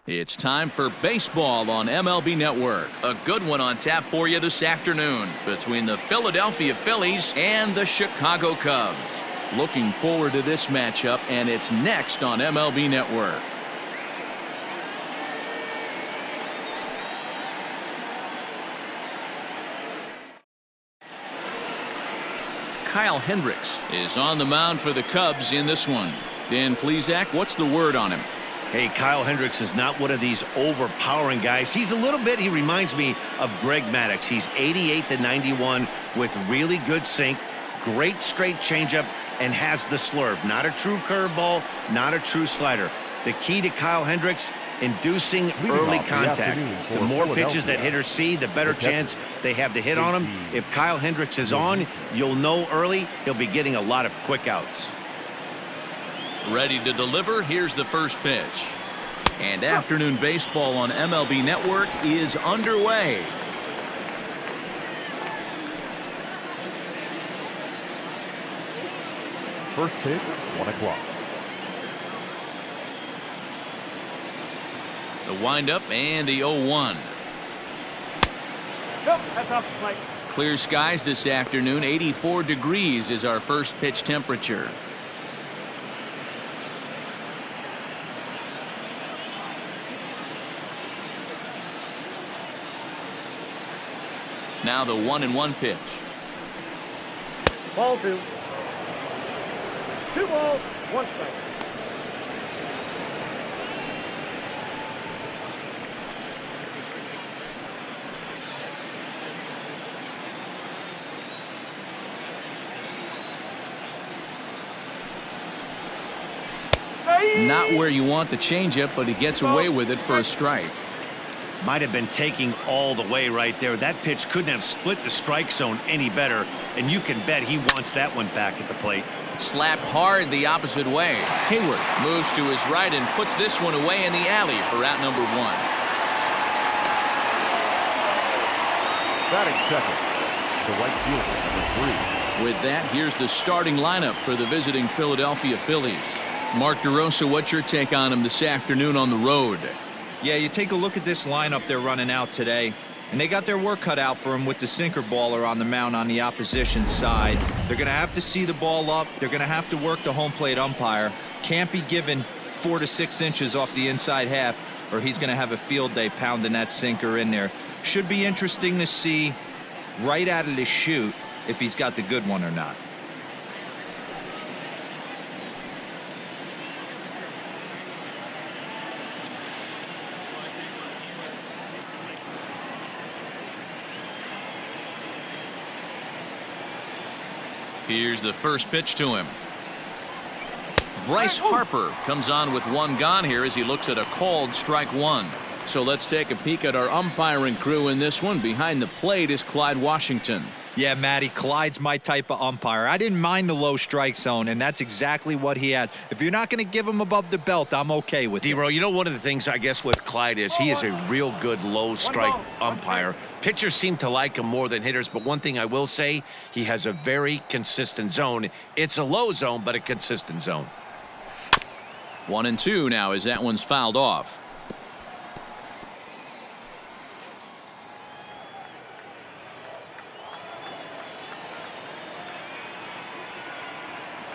It's time for baseball on MLB Network. A good one on tap for you this afternoon between the Philadelphia Phillies and the Chicago Cubs. Looking forward to this matchup, and it's next on MLB Network. Kyle Hendricks is on the mound for the Cubs in this one. Dan Plesac, what's the word on him? Hey, Kyle Hendricks is not one of these overpowering guys. He reminds me of Greg Maddux. He's 88 to 91 with really good sink, great straight changeup, and has the slurve. Not a true curveball, not a true slider. The key to Kyle Hendricks, inducing early contact. The more pitches that hitters see, the better chance they have to hit on him. If Kyle Hendricks is on, you'll know early he'll be getting a lot of quick outs. Ready to deliver. Here's the first pitch. And afternoon baseball on MLB Network is underway. First pitch, 1 o'clock. The windup and the 0-1. That's off the plate. Clear skies this afternoon. 84 degrees is our first pitch temperature. Now the 1-1 pitch. Ball 2. 2 balls, 1 strike. Not where you want the changeup, but he gets away with it for a strike. Might have been taking all the way right there. That pitch couldn't have split the strike zone any better, and you can bet he wants that one back at the plate. Slapped hard the opposite way. Hayward moves to his right and puts this one away in the alley for out number 1. Batting second, the right fielder, number 3. With that, here's the starting lineup for the visiting Philadelphia Phillies. Mark DeRosa, what's your take on him this afternoon on the road? Yeah, you take a look at this lineup they're running out today, and they got their work cut out for them with the sinker baller on the mound on the opposition side. They're going to have to see the ball up. They're going to have to work the home plate umpire. Can't be given 4 to 6 inches off the inside half, or he's going to have a field day pounding that sinker in there. Should be interesting to see right out of the chute if he's got the good one or not. Here's the first pitch to him. Bryce Harper comes on with 1 gone here as he looks at a called strike 1. So let's take a peek at our umpiring crew in this one. Behind the plate is Clyde Washington. Yeah, Matty, Clyde's my type of umpire. I didn't mind the low strike zone, and that's exactly what he has. If you're not going to give him above the belt, I'm okay with it. D-Row, you know, one of the things I guess with Clyde is he is a real good low strike umpire. Pitchers seem to like him more than hitters, but one thing I will say, he has a very consistent zone. It's a low zone, but a consistent zone. 1-2 now as that one's fouled off.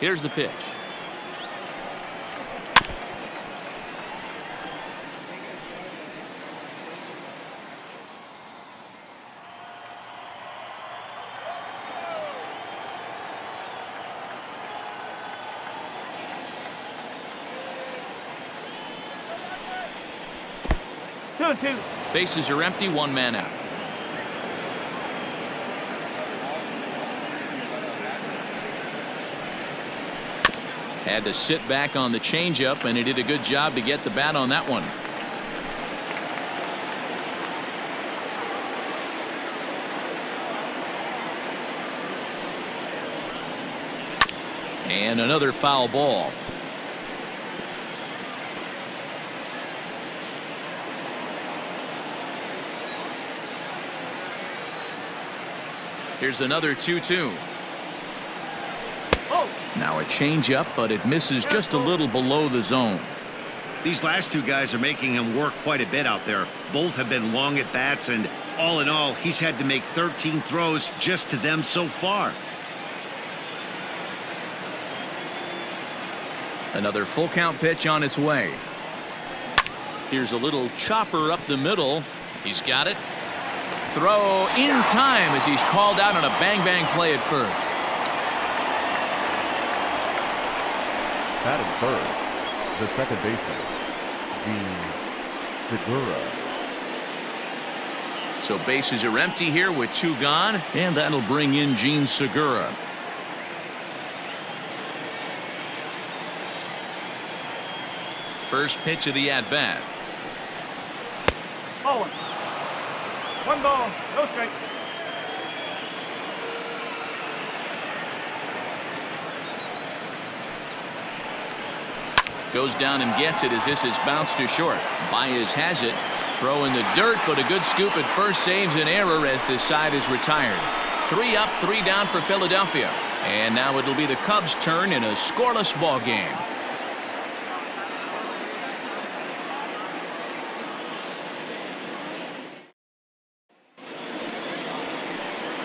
Here's the pitch. Two and two. Bases are empty, 1 man out. Had to sit back on the changeup, and he did a good job to get the bat on that one. And another foul ball. Here's another 2-2. Now a changeup, but it misses just a little below the zone. These last two guys are making him work quite a bit out there. Both have been long at bats, and all in all, he's had to make 13 throws just to them so far. Another full count pitch on its way. Here's a little chopper up the middle. He's got it. Throw in time as he's called out on a bang-bang play at first. Batting third, the second baseman, Segura. So bases are empty here with 2 gone, and that'll bring in Gene Segura. First pitch of the at-bat. Oh, 1 ball, no strike. Goes down and gets it as this is bounced to short. Baez has it. Throw in the dirt, but a good scoop at first saves an error as this side is retired. 3 up, 3 down for Philadelphia. And now it'll be the Cubs' turn in a scoreless ball game.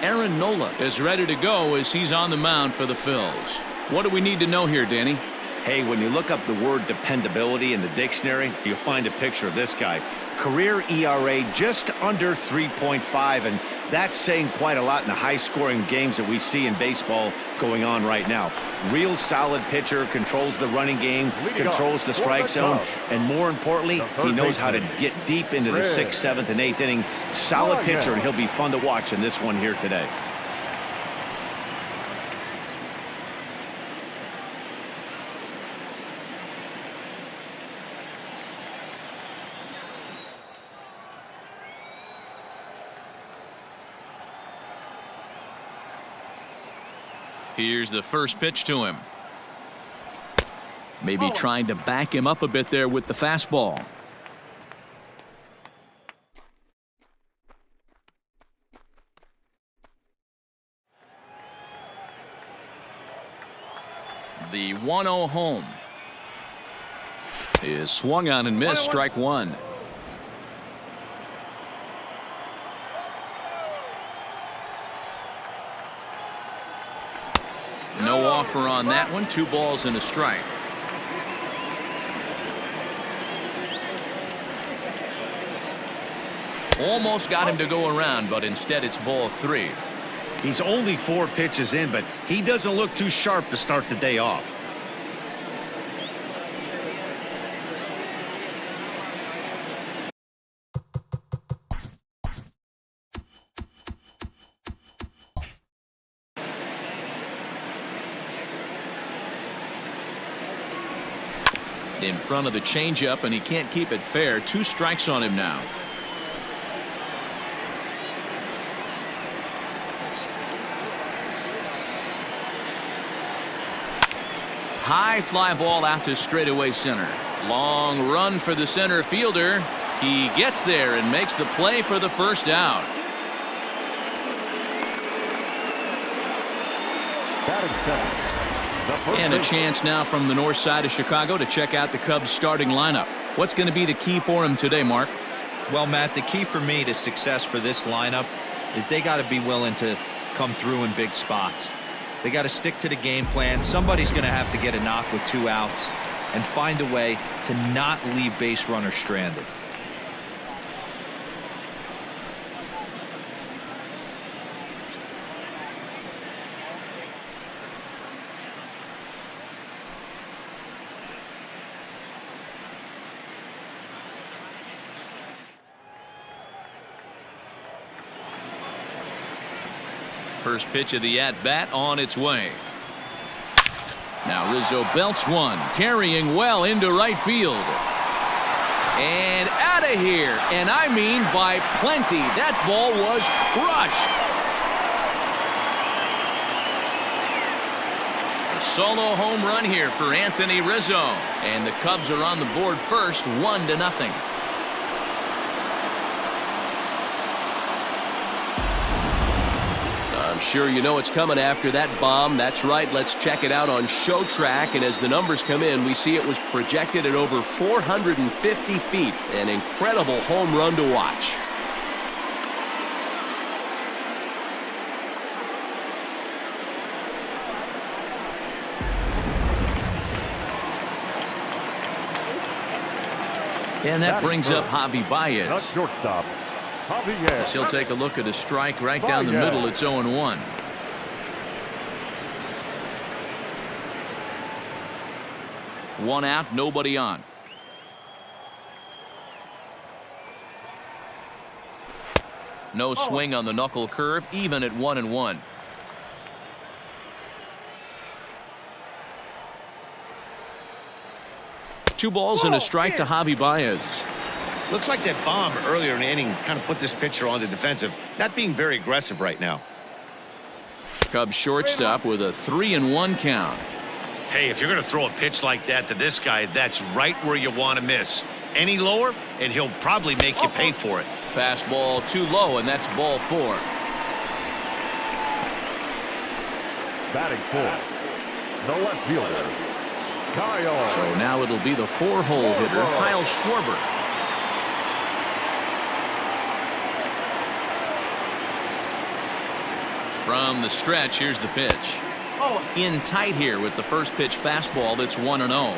Aaron Nola is ready to go as he's on the mound for the Phils. What do we need to know here, Danny? Hey, when you look up the word dependability in the dictionary, you'll find a picture of this guy. Career ERA just under 3.5, and that's saying quite a lot in the high-scoring games that we see in baseball going on right now. Real solid pitcher, controls the running game, controls the strike zone, and more importantly, he knows how to get deep into the 6th, 7th, and 8th inning. Solid pitcher, and he'll be fun to watch in this one here today. Here's the first pitch to him. Maybe trying to back him up a bit there with the fastball. The 1-0 home is swung on and missed. Strike 1. No offer on that one. 2 balls and a strike. Almost got him to go around, but instead it's ball 3. He's only 4 pitches in, but he doesn't look too sharp to start the day off. In front of the changeup, and he can't keep it fair. 2 strikes on him now. High fly ball out to straightaway center. Long run for the center fielder. He gets there and makes the play for the first out. Batting seventh, the first And a baseman. chance now from the north side of Chicago to check out the Cubs starting lineup. What's going to be the key for him today, Mark? Well, Matt, the key for me to success for this lineup is they got to be willing to come through in big spots. They got to stick to the game plan. Somebody's going to have to get a knock with 2 outs and find a way to not leave base runners stranded. First pitch of the at-bat on its way. Now Rizzo belts one, carrying well into right field. And out of here, and I mean by plenty. That ball was crushed. A solo home run here for Anthony Rizzo. And the Cubs are on the board first, 1-0. I'm sure you know what's coming after that bomb. That's right. Let's check it out on Show20. And as the numbers come in, we see it was projected at over 450 feet. An incredible home run to watch. And that brings up Javi Baez. Not shortstop. Javi. He'll take a look at a strike right down the middle. It's 0-1. One out, nobody on. No swing on the knuckle curve, even at 1-1. Two balls and a strike to Javi Baez. Looks like that bomb earlier in the inning kind of put this pitcher on the defensive. Not being very aggressive right now. Cubs shortstop with a 3-1 count. Hey, if you're going to throw a pitch like that to this guy, that's right where you want to miss. Any lower, and he'll probably make you pay for it. Fastball too low, and that's ball 4. Batting fourth. The left fielder. Kyle. So now it'll be the 4-hole hitter, Kyle Schwarber. From the stretch, here's the pitch. In tight here with the first pitch fastball that's 1-0.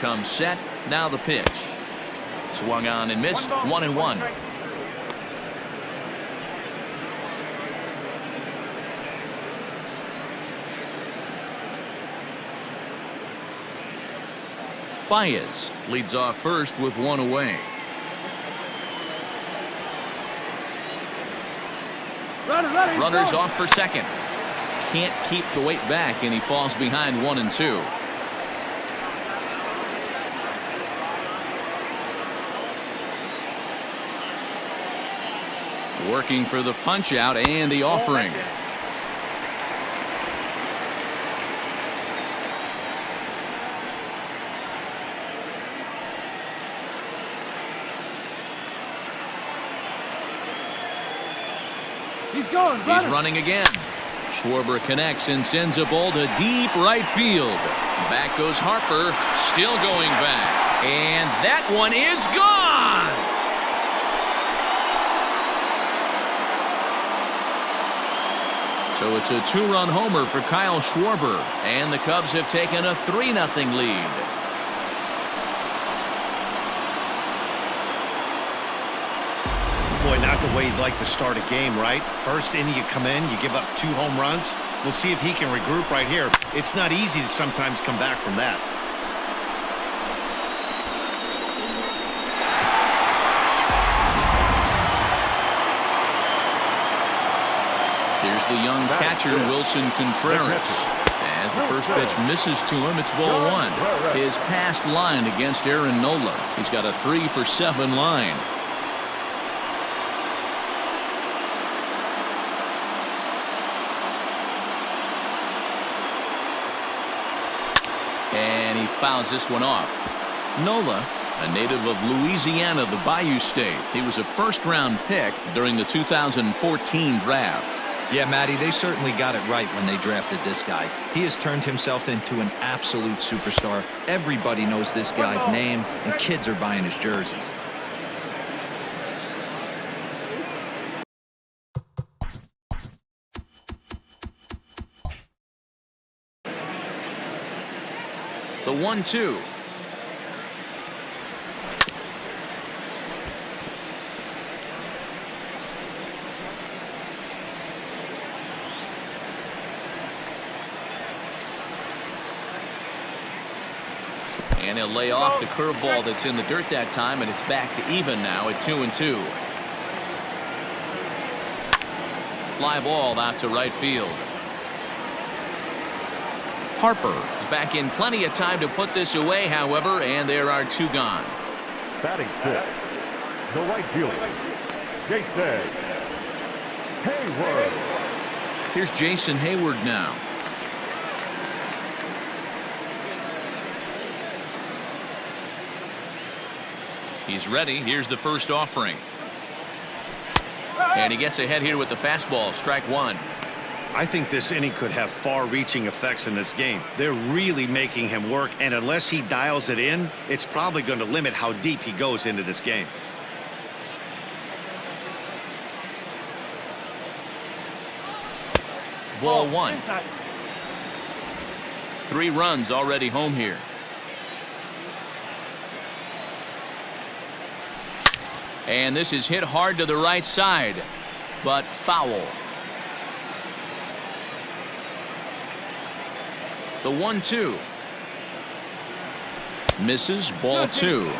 Comes set, now the pitch. Swung on and missed, 1-1. Baez leads off first with 1 away. Runners off for second. Can't keep the weight back, and he falls behind 1 and 2. Working for the punch out and the offering. He's running again. Schwarber connects and sends a ball to deep right field. Back goes Harper, still going back. And that one is gone! So it's a 2-run homer for Kyle Schwarber. And the Cubs have taken a 3-0 lead. Boy, not the way you'd like to start a game, right? First inning, you come in, you give up 2 home runs. We'll see if he can regroup right here. It's not easy to sometimes come back from that. Here's the young catcher, Wilson Contreras. As the first pitch misses to him, it's ball 1. His past line against Aaron Nola. He's got a 3-for-7 line. And he fouls this one off. Nola, a native of Louisiana, the Bayou State. He was a first-round pick during the 2014 draft. Yeah, Matty, they certainly got it right when they drafted this guy. He has turned himself into an absolute superstar. Everybody knows this guy's name, and kids are buying his jerseys. The 1-2. And he'll lay off the curveball that's in the dirt that time, and it's back to even now at 2-2. Fly ball out to right field. Harper is back in plenty of time to put this away, however, and there are 2 gone. Batting fifth. The right fielder. Jason Hayward. Here's Jason Hayward now. He's ready. Here's the first offering. And he gets ahead here with the fastball. Strike one. I think this inning could have far-reaching effects in this game. They're really making him work, and unless he dials it in, it's probably going to limit how deep he goes into this game. Ball one. 3 runs already home here. And this is hit hard to the right side, but foul. The 1-2. Misses. Ball 2.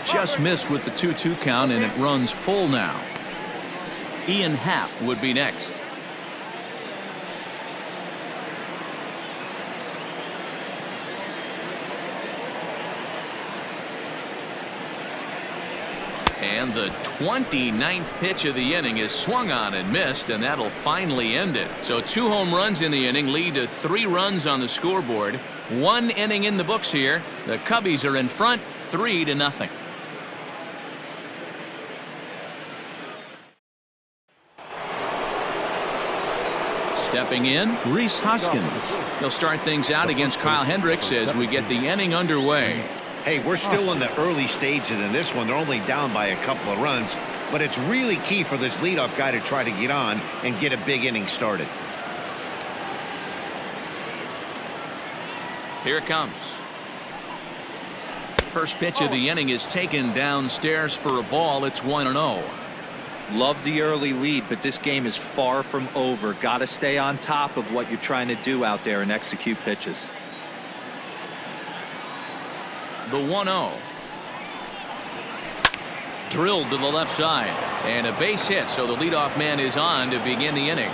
Just missed with the 2-2 count, and it runs full now. Ian Happ would be next. And the 29th pitch of the inning is swung on and missed, and that'll finally end it. So 2 home runs in the inning lead to 3 runs on the scoreboard. 1 inning in the books here. The Cubbies are in front 3-0. Stepping in, Rhys Hoskins. He'll start things out against Kyle Hendricks as we get the inning underway. Hey, we're still in the early stages in this one. They're only down by a couple of runs, but it's really key for this leadoff guy to try to get on and get a big inning started. Here it comes. First pitch of the inning is taken downstairs for a ball. It's 1-0. Love the early lead, but this game is far from over. Got to stay on top of what you're trying to do out there and execute pitches. The 1-0. Drilled to the left side, and a base hit, so the leadoff man is on to begin the inning.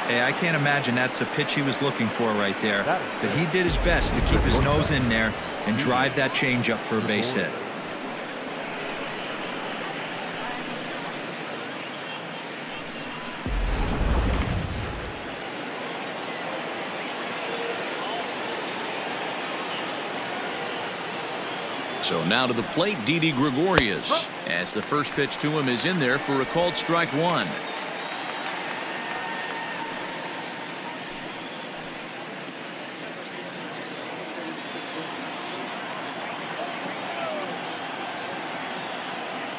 Hey, I can't imagine that's a pitch he was looking for right there, but he did his best to keep his nose in there and drive that changeup for a base hit. So now to the plate, Didi Gregorius, as the first pitch to him is in there for a called strike one.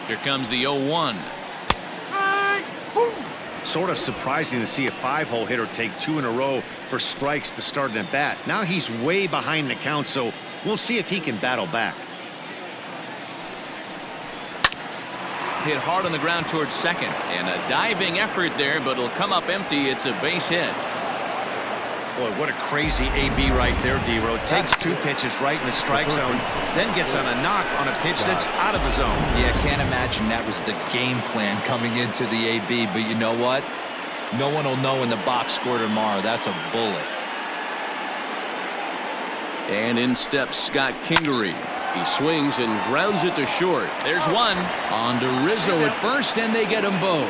Here comes the 0-1. Sort of surprising to see a 5-hole hitter take 2 in a row for strikes to start an at bat. Now he's way behind the count, so we'll see if he can battle back. Hit hard on the ground towards second, and a diving effort there, but it'll come up empty. It's a base hit. Boy, what a crazy AB right there, D-Row. Takes 2 pitches right in the strike zone, then gets on a knock on a pitch that's out of the zone. Yeah, can't imagine that was the game plan coming into the AB, but you know what? No one will know in the box score tomorrow. That's a bullet. And in steps Scott Kingery. He swings and grounds it to short. There's one. On to Rizzo at first, and they get them both.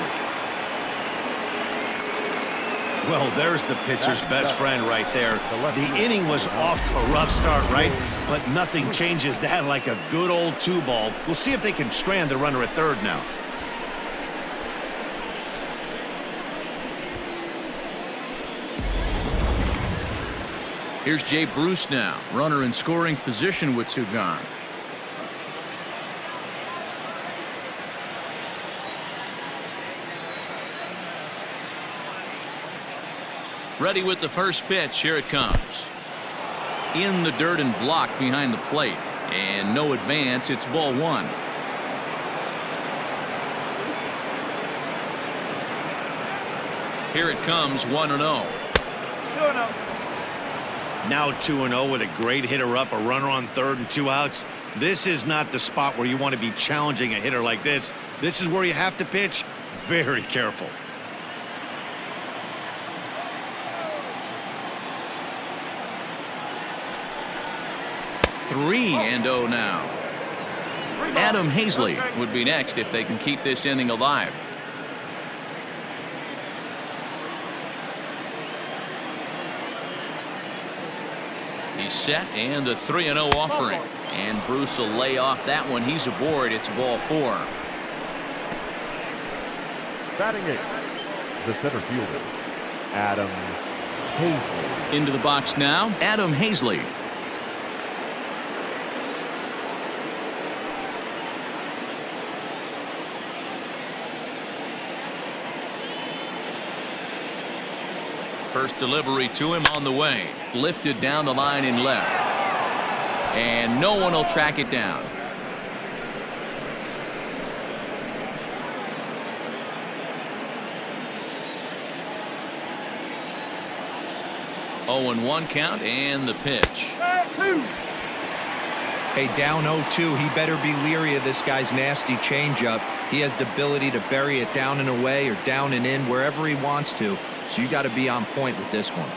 Well, there's the pitcher's best friend right there. The inning was off to a rough start, right? But nothing changes that like a good old 2-ball. We'll see if they can strand the runner at third now. Here's Jay Bruce now. Runner in scoring position with 2 gone. Ready with the first pitch. Here it comes. In the dirt and blocked behind the plate. And no advance. It's ball 1. Here it comes. 1-0. Now 2-0 with a great hitter up, a runner on third and 2 outs. This is not the spot where you want to be challenging a hitter like this. This is where you have to pitch very careful. Three and 0 now. Adam Hazley would be next if they can keep this inning alive. He's set, and the 3-0 offering. And Bruce will lay off that one. He's aboard. It's ball 4. Batting 8, the center fielder, Adam Hazley. Into the box now, Adam Hazley. First delivery to him on the way. Lifted down the line in left. And no one will track it down. Oh, and 1 count, and the pitch. Hey, down 0-2. He better be leery of this guy's nasty changeup. He has the ability to bury it down and away or down and in wherever he wants to. So you got to be on point with this one.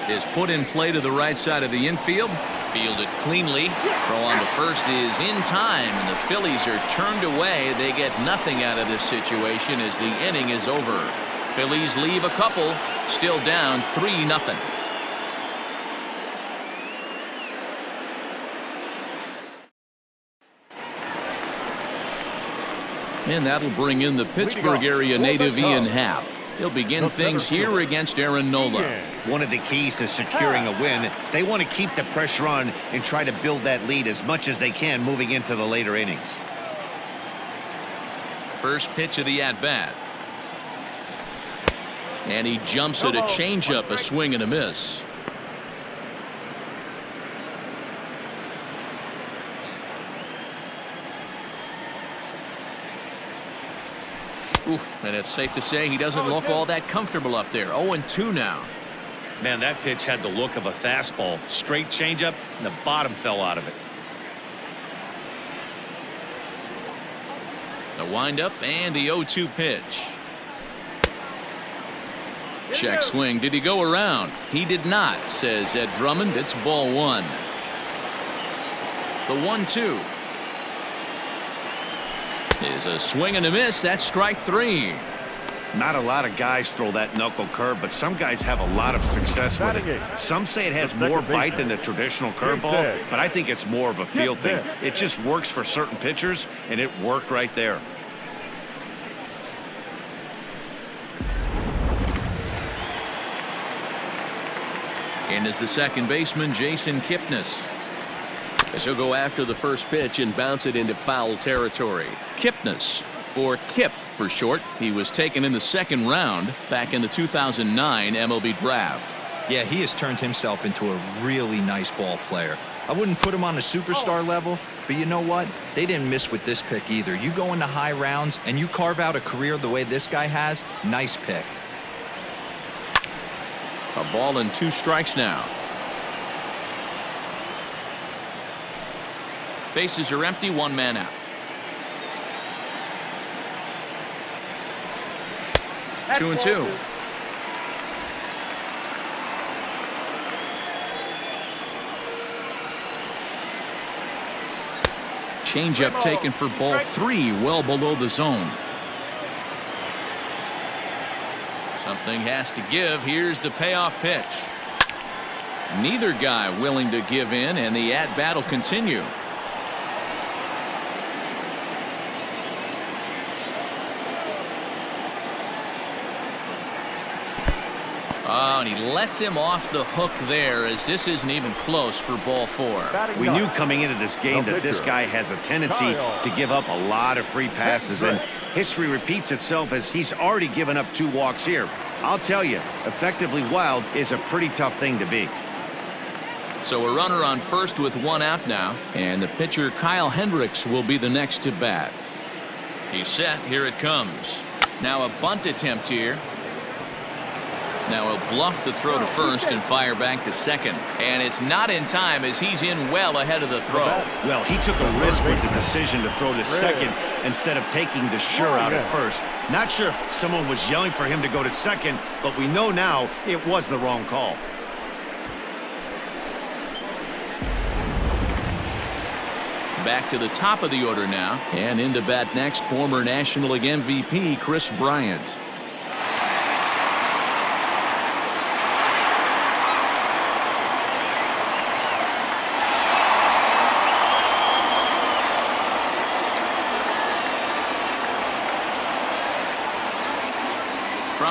Is put in play to the right side of the infield. Fielded cleanly. Throw on to first is in time, and the Phillies are turned away. They get nothing out of this situation as the inning is over. Phillies leave a couple. Still down 3-0. And that'll bring in the Pittsburgh area native Ian Happ. He'll begin things here against Aaron Nola. One of the keys to securing a win, they want to keep the pressure on and try to build that lead as much as they can moving into the later innings. First pitch of the at-bat. And he jumps at a changeup, a swing and a miss. Oof, and it's safe to say he doesn't look all that comfortable up there. 0-2 now. Man, that pitch had the look of a fastball. Straight changeup, and the bottom fell out of it. The windup and the 0-2 pitch. Check swing. Did he go around? He did not, says Ed Drummond. It's ball 1. The 1-2 is a swing and a miss. That's strike 3. Not a lot of guys throw that knuckle curve, but some guys have a lot of success with it. Some say it has more bite than the traditional curveball, but I think it's more of a feel thing. It just works for certain pitchers, and it worked right there. And is the second baseman, Jason Kipnis. As he'll go after the first pitch and bounce it into foul territory. Kipnis, or Kip for short. He was taken in the 2nd round back in the 2009 MLB draft. Yeah, he has turned himself into a really nice ball player. I wouldn't put him on a superstar level, but you know what? They didn't miss with this pick either. You go into high rounds and you carve out a career the way this guy has. Nice pick. A ball and 2 strikes now. Bases are empty, 1 man out. 2-2. Changeup taken for ball 3, well below the zone. Something has to give. Here's the payoff pitch. Neither guy willing to give in, and the at-bat will continue. Oh, and he lets him off the hook there, as this isn't even close for ball 4. We knew coming into this game that this guy has a tendency to give up a lot of free passes, and history repeats itself as he's already given up 2 walks here. I'll tell you, effectively wild is a pretty tough thing to be. So a runner on first with 1 out now, and the pitcher Kyle Hendricks will be the next to bat. He's set. Here it comes. Now a bunt attempt here. Now he'll bluff the throw to first and fire back to second. And it's not in time as he's in well ahead of the throw. Well, he took a risk with the decision to throw to second instead of taking the sure out at first. Not sure if someone was yelling for him to go to second, but we know now it was the wrong call. Back to the top of the order now, and into bat next, former National League MVP Chris Bryant.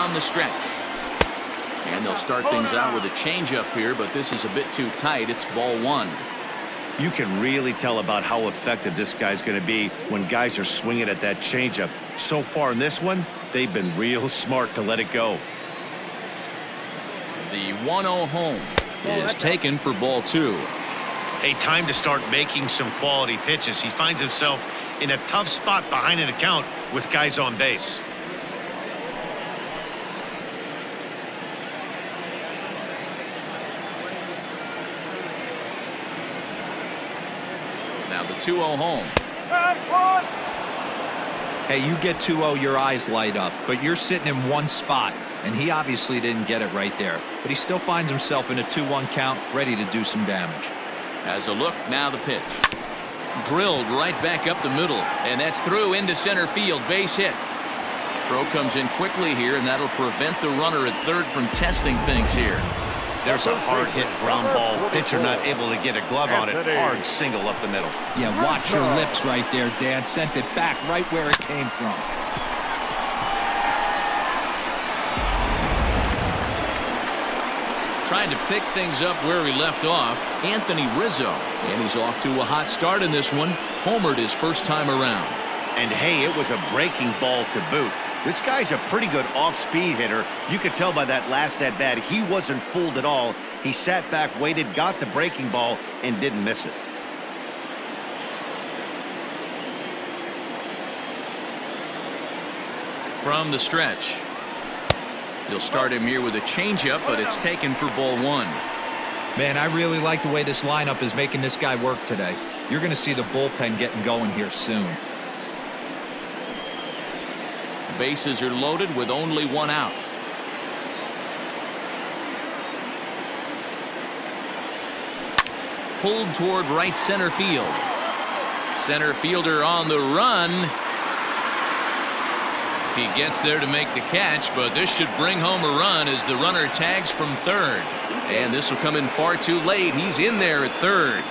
from the stretch. And they'll start things out with a changeup here, but this is a bit too tight. It's ball one. You can really tell about how effective this guy's going to be when guys are swinging at that changeup. So far in this one, they've been real smart to let it go. The 1-0 home is taken for ball two. A time to start making some quality pitches. He finds himself in a tough spot behind an account with guys on base. Now the 2-0 home. Hey, you get 2-0, your eyes light up, but you're sitting in one spot, and he obviously didn't get it right there. But he still finds himself in a 2-1 count, ready to do some damage. As a look, now the pitch. Drilled right back up the middle, and that's through into center field. Base hit. Throw comes in quickly here, and that'll prevent the runner at third from testing things here. There's a hard hit ground ball. Pitcher not able to get a glove on it. Hard single up the middle. Yeah, watch your lips right there, Dan. Sent it back right where it came from. Trying to pick things up where he left off, Anthony Rizzo. And he's off to a hot start in this one. Homered his first time around. And hey, it was a breaking ball to boot. This guy's a pretty good off-speed hitter. You could tell by that last at-bat he wasn't fooled at all. He sat back, waited, got the breaking ball, and didn't miss it. From the stretch. You'll start him here with a changeup, but it's taken for ball one. Man, I really like the way this lineup is making this guy work today. You're going to see the bullpen getting going here soon. Bases are loaded with only one out. Pulled toward right center field. Center fielder on the run. He gets there to make the catch, but this should bring home a run as the runner tags from third. And this will come in far too late. He's in there at third.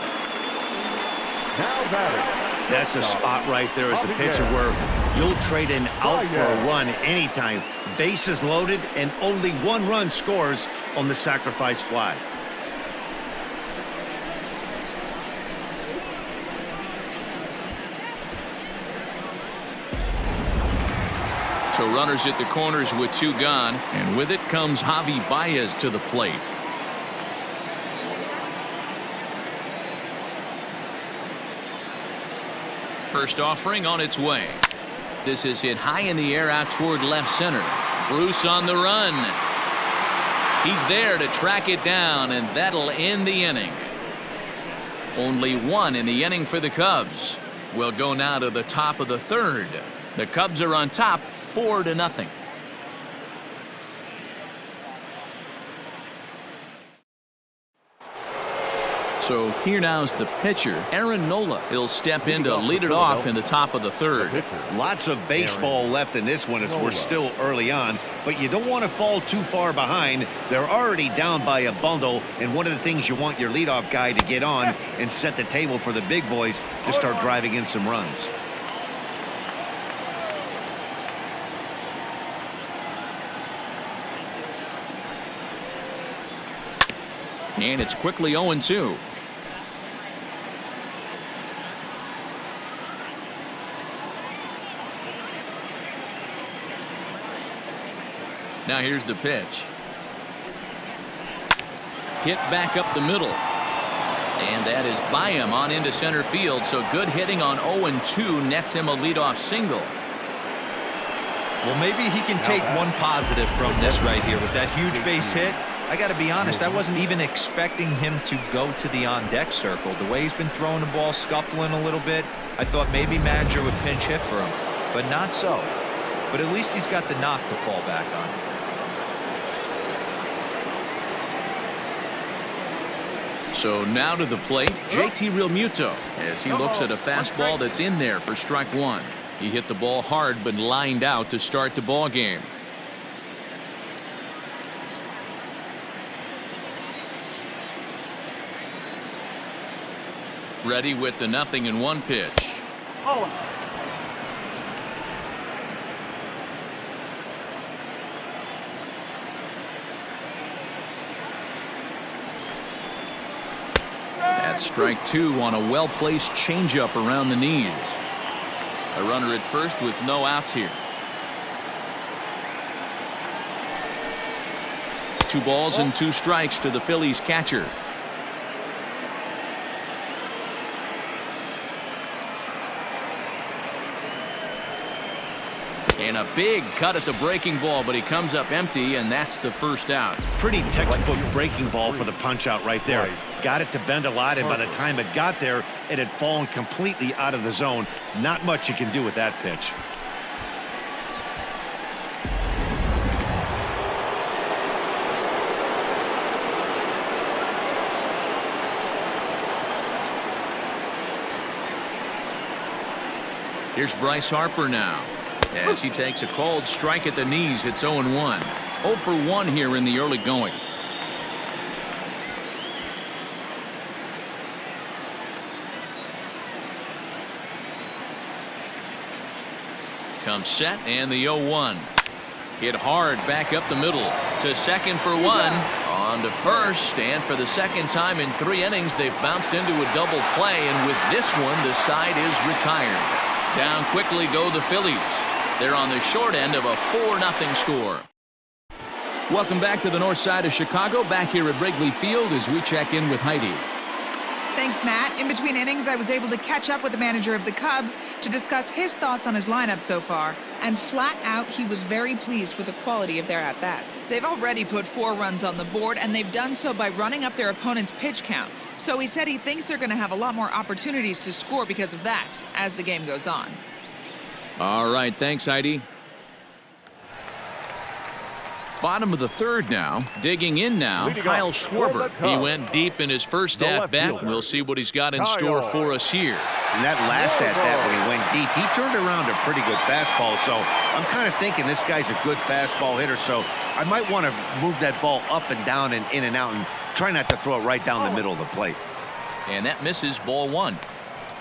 Now batting. That's a spot right there as a pitcher where you'll trade an out for a run anytime. Bases loaded and only one run scores on the sacrifice fly. So runners at the corners with two gone, and with it comes Javi Baez to the plate. First offering on its way. This is hit high in the air out toward left center. Bruce on the run. He's there to track it down, and that'll end the inning. Only one in the inning for the Cubs. We'll go now to the top of the third. The Cubs are on top 4-0. So here now's the pitcher, Aaron Nola. He'll step in to lead it off in the top of the third. Lots of baseball left in this one as we're still early on, but you don't want to fall too far behind. They're already down by a bundle, and one of the things you want your leadoff guy to get on and set the table for the big boys to start driving in some runs. And it's quickly 0-2. Now here's the pitch. Hit back up the middle. And that is by him on into center field. So good hitting on 0-2 nets him a leadoff single. Well, maybe he can take one positive from this right here with that huge base hit. I got to be honest, I wasn't even expecting him to go to the on-deck circle. The way he's been throwing the ball, scuffling a little bit, I thought maybe manager would pinch hit for him, but not so. But at least he's got the knock to fall back on. So now to the plate, JT Realmuto, as he looks at a fastball that's in there for strike one. He hit the ball hard but lined out to start the ball game. Ready with the 0-1 pitch. That's strike two on a well-placed changeup around the knees. A runner at first with no outs here. 2 balls and 2 strikes to the Phillies catcher. And a big cut at the breaking ball, but he comes up empty, and that's the first out. Pretty textbook breaking ball for the punch out right there. Got it to bend a lot, and by the time it got there, it had fallen completely out of the zone. Not much you can do with that pitch. Here's Bryce Harper now. As he takes a called strike at the knees, it's 0-1. 0 for 1 here in the early going. Comes set and the 0-1. Hit hard back up the middle to second for 1. On to first, and for the second time in 3 innings, they've bounced into a double play, and with this one, the side is retired. Down quickly go the Phillies. They're on the short end of a 4-0 score. Welcome back to the north side of Chicago, back here at Wrigley Field as we check in with Heidi. Thanks, Matt. In between innings, I was able to catch up with the manager of the Cubs to discuss his thoughts on his lineup so far. And flat out, he was very pleased with the quality of their at-bats. They've already put 4 runs on the board, and they've done so by running up their opponent's pitch count. So he said he thinks they're going to have a lot more opportunities to score because of that as the game goes on. All right, thanks, Heidi. Bottom of the third now. Digging in now, Kyle Schwarber. He went deep in his first at-bat. We'll see what he's got in store for us here. And that last at-bat when he went deep, he turned around a pretty good fastball. So I'm kind of thinking this guy's a good fastball hitter. So I might want to move that ball up and down and in and out and try not to throw it right down the middle of the plate. And that misses, ball 1.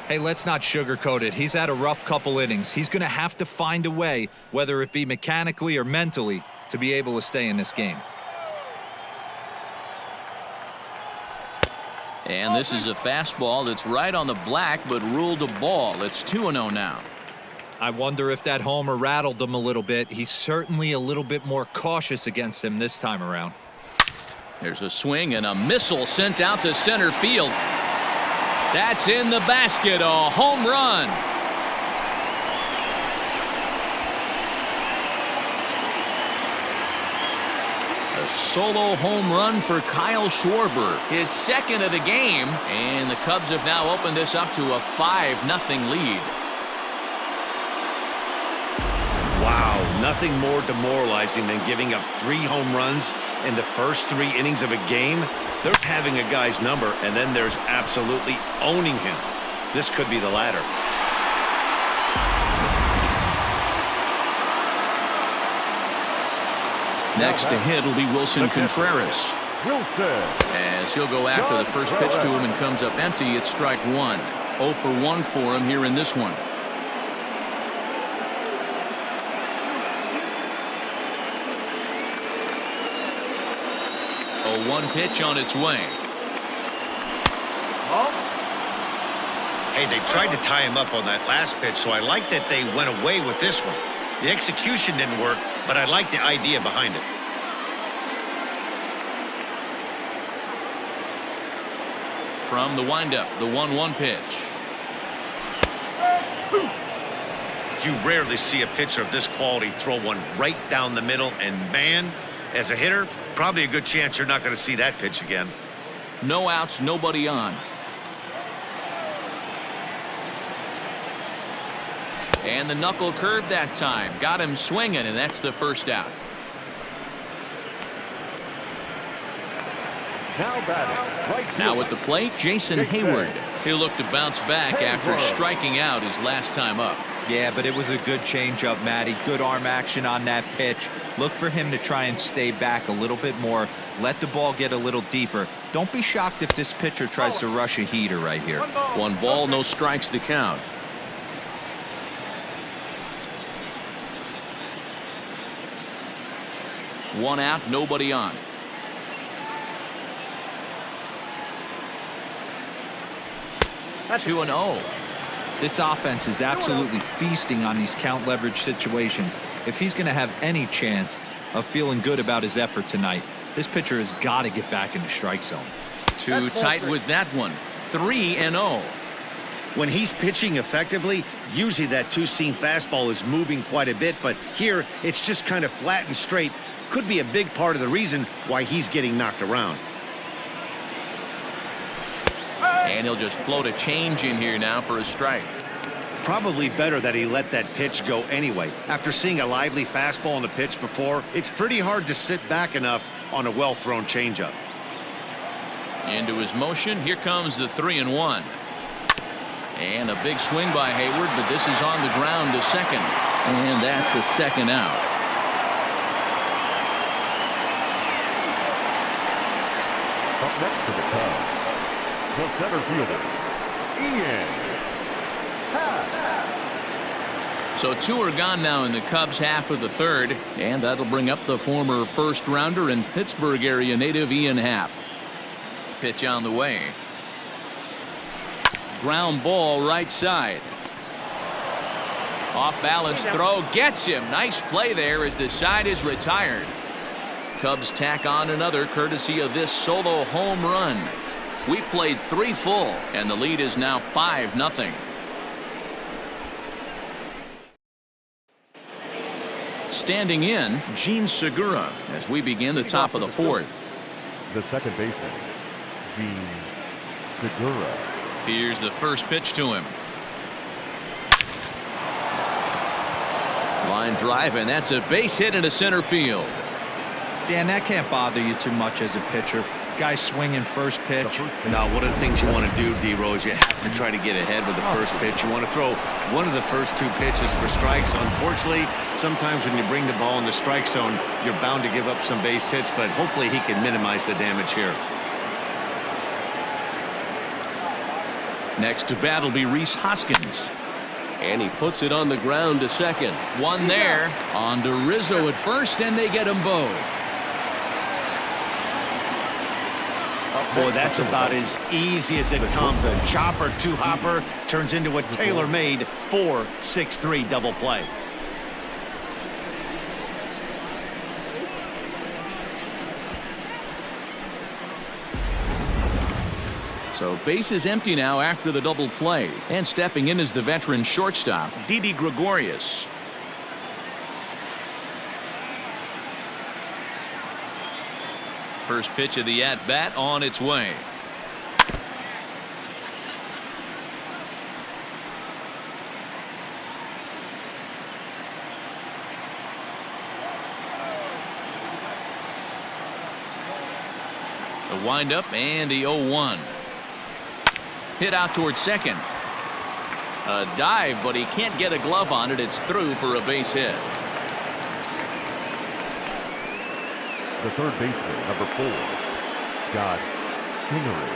Hey, let's not sugarcoat it. He's had a rough couple innings. He's going to have to find a way, whether it be mechanically or mentally, to be able to stay in this game. And this is a fastball that's right on the black, but ruled a ball. It's 2-0 now. I wonder if that homer rattled him a little bit. He's certainly a little bit more cautious against him this time around. There's a swing and a missile sent out to center field. That's in the basket, a home run. A solo home run for Kyle Schwarber, his second of the game, and the Cubs have now opened this up to a 5-0 lead. Wow, nothing more demoralizing than giving up 3 home runs in the first 3 innings of a game. There's having a guy's number, and then there's absolutely owning him. This could be the latter. Next to hit will be Wilson Contreras. As he'll go after the first pitch to him and comes up empty, it's strike 1. 0 for 1 for him here in this one. A 1 pitch on its way. Hey, they tried to tie him up on that last pitch, so I like that they went away with this one. The execution didn't work, but I like the idea behind it. From the windup, the 1-1 pitch. You rarely see a pitcher of this quality throw one right down the middle, and man, as a hitter, probably a good chance you're not going to see that pitch again. No outs, nobody on. And the knuckle curve that time. Got him swinging, and that's the first out. Now at the plate, Jason Hayward. He'll look to bounce back after striking out his last time up. Yeah, but it was a good changeup, Matty. Good arm action on that pitch. Look for him to try and stay back a little bit more. Let the ball get a little deeper. Don't be shocked if this pitcher tries to rush a heater right here. 1 ball, no strikes to count. One out, nobody on. 2-0. This offense is absolutely feasting on these count leverage situations. If he's going to have any chance of feeling good about his effort tonight, this pitcher has got to get back in the strike zone. Too tight with that one. 3-0. When he's pitching effectively, usually that two-seam fastball is moving quite a bit, but here it's just kind of flat and straight. Could be a big part of the reason why he's getting knocked around. And he'll just float a change in here now for a strike. Probably better that he let that pitch go anyway. After seeing a lively fastball on the pitch before, it's pretty hard to sit back enough on a well-thrown changeup. Into his motion. Here comes the 3-1. And a big swing by Hayward, but this is on the ground to second. And that's the second out. Up next to the Cubs, the center fielder, Ian. So 2 are gone now in the Cubs half of the third, and that'll bring up the former first rounder and Pittsburgh area native Ian Happ. Pitch on the way. Ground ball right side. Off balance throw gets him. Nice play there as the side is retired. Cubs tack on another courtesy of this solo home run. We played 3 full, and the lead is now 5-0. Standing in, Gene Segura as we begin the top of the fourth. The second baseman, Gene Segura. Here's the first pitch to him. Line drive, and that's a base hit into center field. Dan, that can't bother you too much as a pitcher. Guy swinging first pitch. Now, one of the things you want to do, D-Rose, you have to try to get ahead with the first pitch. You want to throw one of the first 2 pitches for strikes. Unfortunately, sometimes when you bring the ball in the strike zone, you're bound to give up some base hits, but hopefully he can minimize the damage here. Next to bat will be Rhys Hoskins. And he puts it on the ground to second. One there. On to Rizzo at first, and they get them both. Boy, that's about as easy as it comes. A chopper 2-hopper turns into a tailor-made 4-6-3 double play. So base is empty now after the double play. And stepping in is the veteran shortstop, Didi Gregorius. First pitch of the at-bat on its way. The windup and the 0-1. Hit out towards second. A dive, but he can't get a glove on it. It's through for a base hit. The third baseman, number 4, Scott Kingery.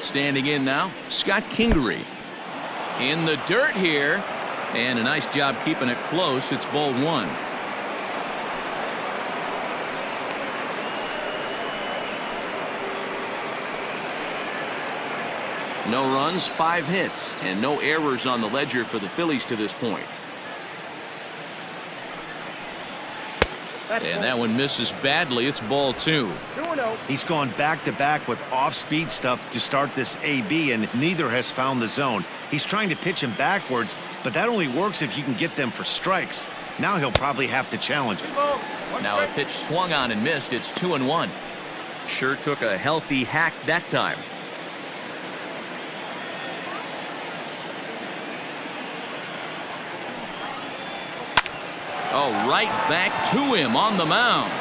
Standing in now, Scott Kingery. In the dirt here, and a nice job keeping it close. It's ball 1. No runs, 5 hits, and no errors on the ledger for the Phillies to this point. And that one misses badly. It's ball 2. He's gone back-to-back with off-speed stuff to start this AB, and neither has found the zone. He's trying to pitch him backwards, but that only works if you can get them for strikes. Now he'll probably have to challenge him. Now a pitch swung on and missed. It's 2-1. Sure took a healthy hack that time. Oh, right back to him on the mound.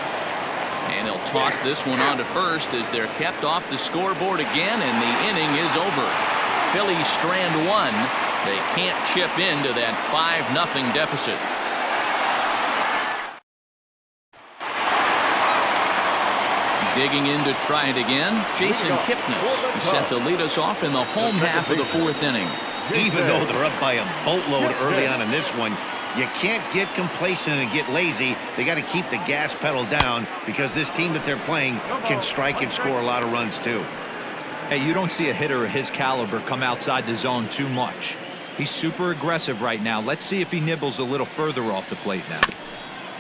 And they'll toss this one on to first as they're kept off the scoreboard again, and the inning is over. Phillies strand 1. They can't chip into that 5-0 deficit. Digging in to try it again, Jason Kipnis. He's set to lead us off in the home half of the 4th inning. Even though they're up by a boatload early on in this one, you can't get complacent and get lazy. They got to keep the gas pedal down because this team that they're playing can strike and score a lot of runs too. Hey, you don't see a hitter of his caliber come outside the zone too much. He's super aggressive right now. Let's see if he nibbles a little further off the plate now.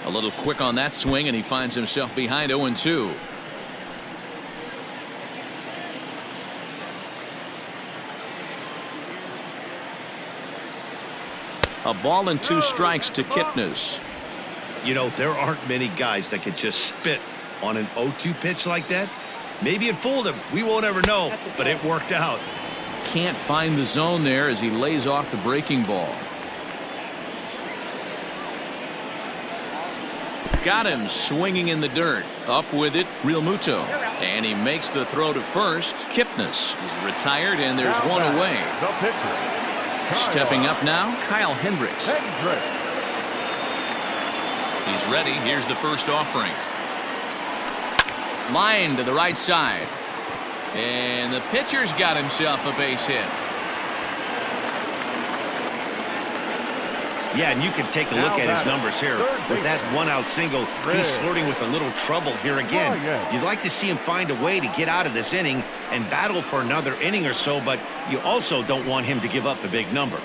A little quick on that swing, and he finds himself behind 0-2. A ball and 2 strikes to Kipnis. You know, there aren't many guys that could just spit on an 0-2 pitch like that. Maybe it fooled him. We won't ever know, but it worked out. Can't find the zone there as he lays off the breaking ball. Got him swinging in the dirt. Up with it, Real Muto. And he makes the throw to first. Kipnis is retired, and there's one away. The pitcher. Stepping up now, Kyle Hendricks. He's ready. Here's the first offering. Line to the right side. And the pitcher's got himself a base hit. Yeah, and you can take a look at his numbers here. With that 1-out single, he's flirting with a little trouble here again. You'd like to see him find a way to get out of this inning and battle for another inning or so, but you also don't want him to give up a big number.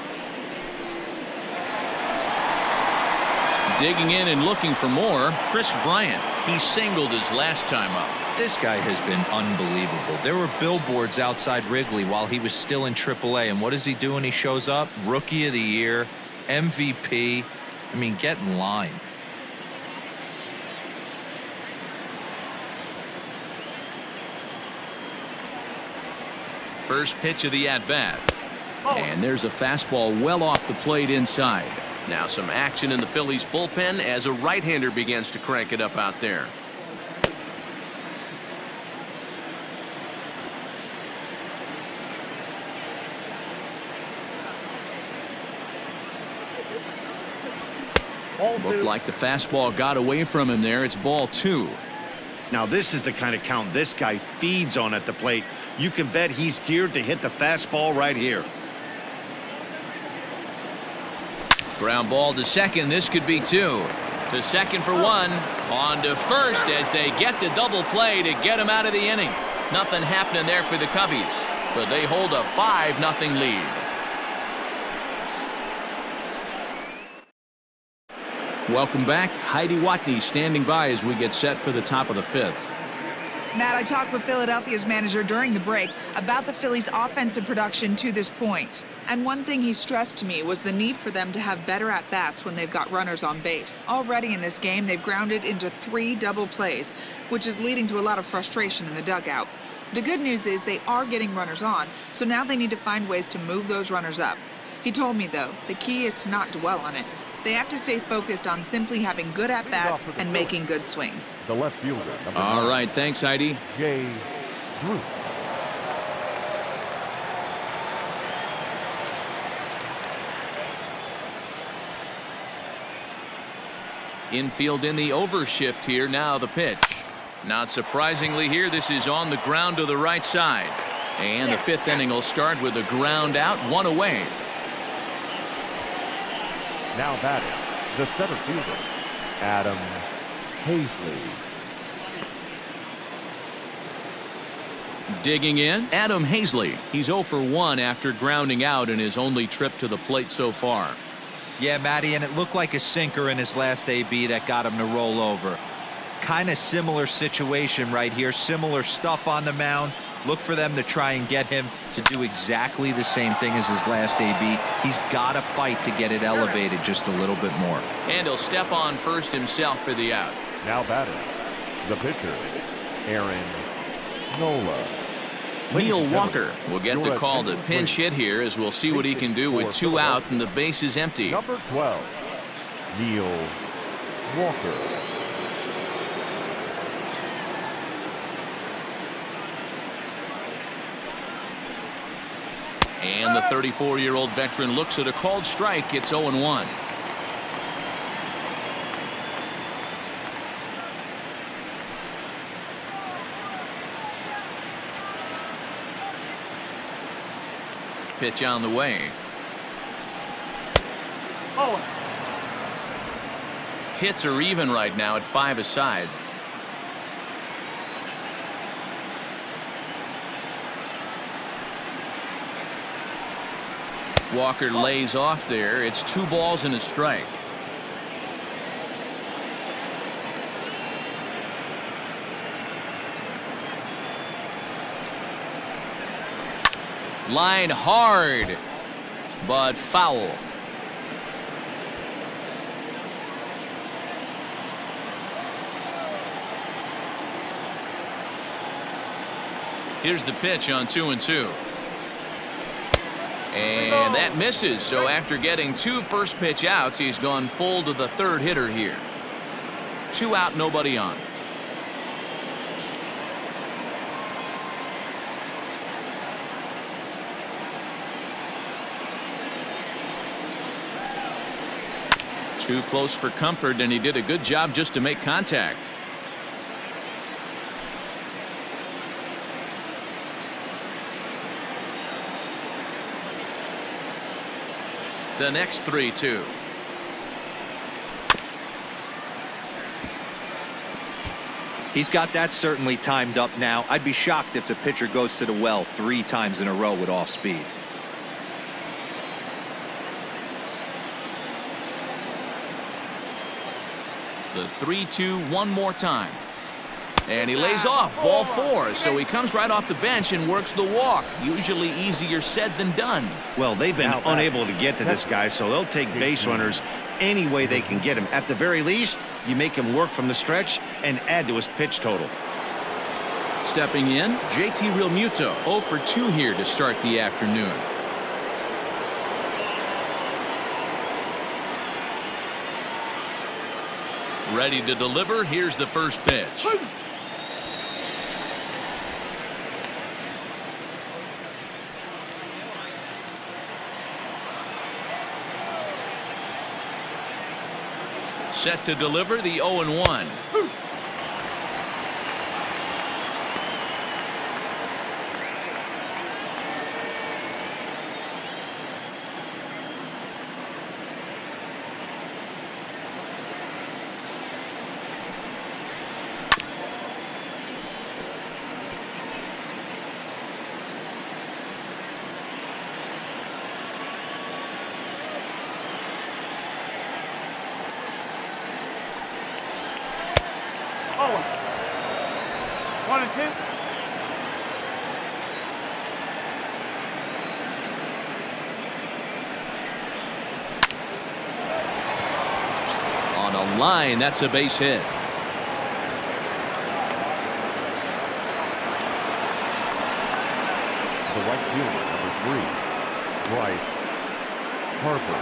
Digging in and looking for more, Chris Bryant. He singled his last time up. This guy has been unbelievable. There were billboards outside Wrigley while he was still in AAA, and what does he do when he shows up? Rookie of the Year, MVP. I mean, get in line. First pitch of the at-bat. And there's a fastball well off the plate inside. Now some action in the Phillies bullpen as a right-hander begins to crank it up out there. Looked like the fastball got away from him there. It's ball 2. Now this is the kind of count this guy feeds on at the plate. You can bet he's geared to hit the fastball right here. Ground ball to second. This could be 2. To second for 1. On to first as they get the double play to get him out of the inning. Nothing happening there for the Cubbies, but they hold a 5-0 lead. Welcome back. Heidi Watney standing by as we get set for the top of the 5th. Matt, I talked with Philadelphia's manager during the break about the Phillies' offensive production to this point. And one thing he stressed to me was the need for them to have better at-bats when they've got runners on base. Already in this game, they've grounded into 3 double plays, which is leading to a lot of frustration in the dugout. The good news is they are getting runners on, so now they need to find ways to move those runners up. He told me, though, the key is to not dwell on it. They have to stay focused on simply having good at-bats and making good swings. The left fielder. All right, thanks, Heidi. Jay Bruce. Infield in the overshift here. Now the pitch. Not surprisingly here, this is on the ground to the right side. And the 5th inning will start with a ground out, 1 away. Now batting, the center fielder, Adam Hazley. Digging in, Adam Hazley. He's 0 for 1 after grounding out in his only trip to the plate so far. Yeah, Matty, and it looked like a sinker in his last AB that got him to roll over. Kind of similar situation right here. Similar stuff on the mound. Look for them to try and get him to do exactly the same thing as his last AB. He's got to fight to get it elevated just a little bit more. And he'll step on first himself for the out. Now batting, the pitcher, Aaron Nola. Neil Walker will get the call to pinch hit here as we'll see what he can do with 2 out and the base is empty. Number 12, Neil Walker. And the 34-year-old veteran looks at a called strike. It's 0-1. Pitch on the way. Hits are even right now at 5 aside. Walker lays off there. It's 2 balls and a strike. Line hard, but foul. Here's the pitch on 2-2. And that misses. So after getting 2 first pitch outs, he's gone full to the 3rd hitter here. 2 out, nobody on. Too close for comfort, and he did a good job just to make contact. The next 3-2. He's got that certainly timed up now. I'd be shocked if the pitcher goes to the well 3 times in a row with off speed. The 3-2 one more time. And he lays off, ball 4. So he comes right off the bench and works the walk. Usually easier said than done. Well, they've been unable to get to this guy, so they'll take base runners any way they can get him. At the very least, you make him work from the stretch and add to his pitch total. Stepping in, JT Realmuto, 0 for 2 here to start the afternoon. Ready to deliver. Here's the first pitch. Set to deliver the 0-1. On a line, that's a base hit. The right fielder, number 3, Bryce Harper.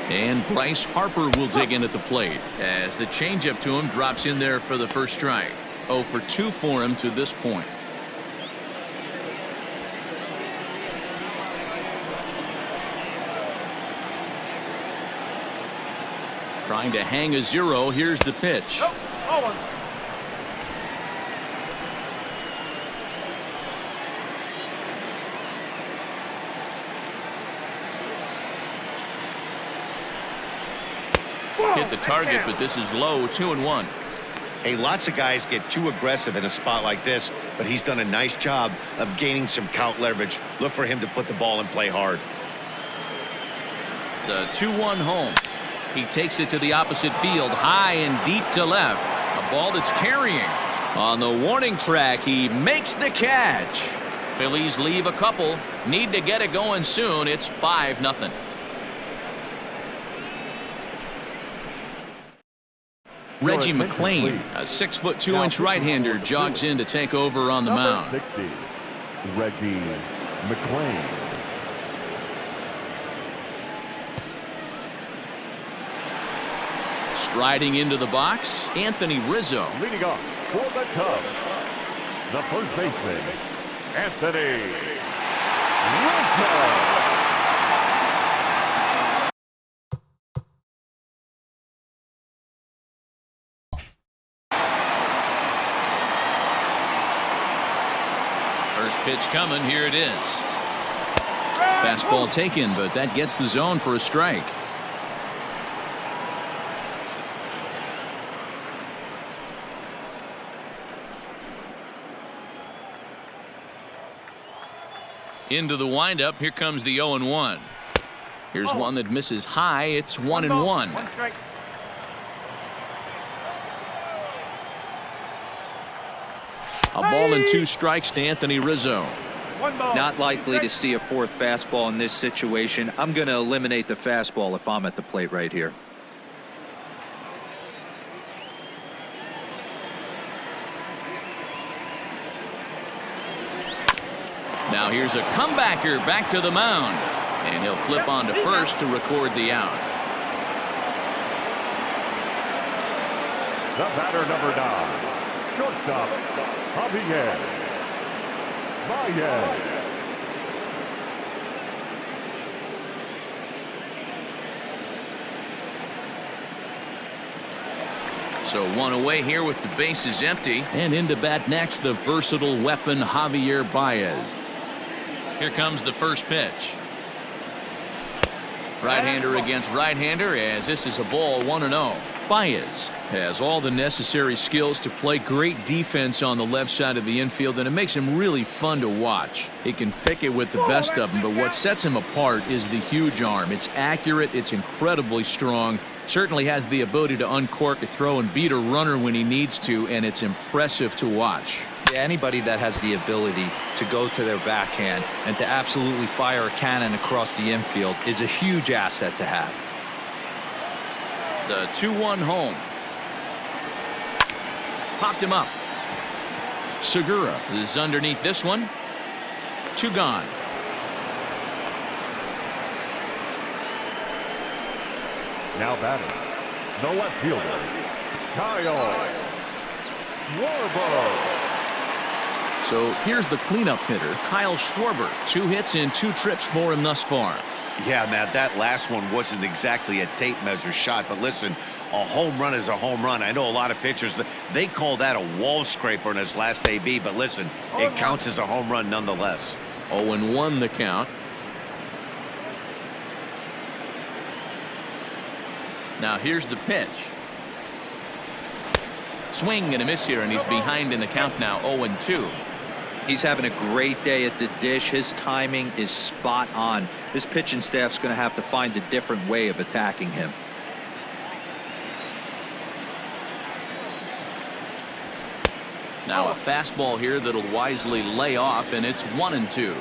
And Bryce Harper will dig in at the plate as the changeup to him drops in there for the first strike. 0 for 2 for him to this point. Trying to hang a 0. Here's the pitch. Hit the target, but this is low. 2-1. Hey, lots of guys get too aggressive in a spot like this, but he's done a nice job of gaining some count leverage. Look for him to put the ball in play hard. The 2-1 home. He takes it to the opposite field, high and deep to left. A ball that's carrying. On the warning track, he makes the catch. Phillies leave a couple. Need to get it going soon. It's 5-0. Reggie McClain, a 6'2" right-hander, jogs in to take over on the mound. 60, Reggie McClain. Striding into the box, Anthony Rizzo. Leading off for the Cubs, the first baseman, Anthony Rizzo. First pitch coming. Here it is. Fastball taken, but that gets the zone for a strike. Into the windup. Here comes the 0-1. Here's one that misses high. It's 1-1. A ball and 2 strikes to Anthony Rizzo. Not likely to see a fourth fastball in this situation. I'm going to eliminate the fastball if I'm at the plate right here. Now here's a comebacker back to the mound. And he'll flip on to first to record the out. The batter, number 9, shortstop, Javier Baez. So one away here with the bases empty. And into bat next, the versatile weapon Javier Baez. Here comes the first pitch. Right-hander against right-hander, as this is a ball, 1-0. Baez has all the necessary skills to play great defense on the left side of the infield, and it makes him really fun to watch. He can pick it with the best of them, but what sets him apart is the huge arm. It's accurate, it's incredibly strong, certainly has the ability to uncork a throw and beat a runner when he needs to, and it's impressive to watch. Yeah, anybody that has the ability to go to their backhand and to absolutely fire a cannon across the infield is a huge asset to have. The 2-1 home. Popped him up. Segura is underneath this one. 2 gone. Now batting, the left fielder, Kyle Schwarber. So here's the cleanup hitter, Kyle Schwarber. 2 hits and 2 trips for him thus far. Yeah, Matt, that last one wasn't exactly a tape measure shot, but listen, a home run is a home run. I know a lot of pitchers, they call that a wall scraper in his last AB, but listen, it counts as a home run nonetheless. 0-1 the count. Now here's the pitch. Swing and a miss here, and he's behind in the count now, 0-2. He's having a great day at the dish. His timing is spot on. His pitching staff's going to have to find a different way of attacking him. Now a fastball here that'll wisely lay off, and it's 1-2.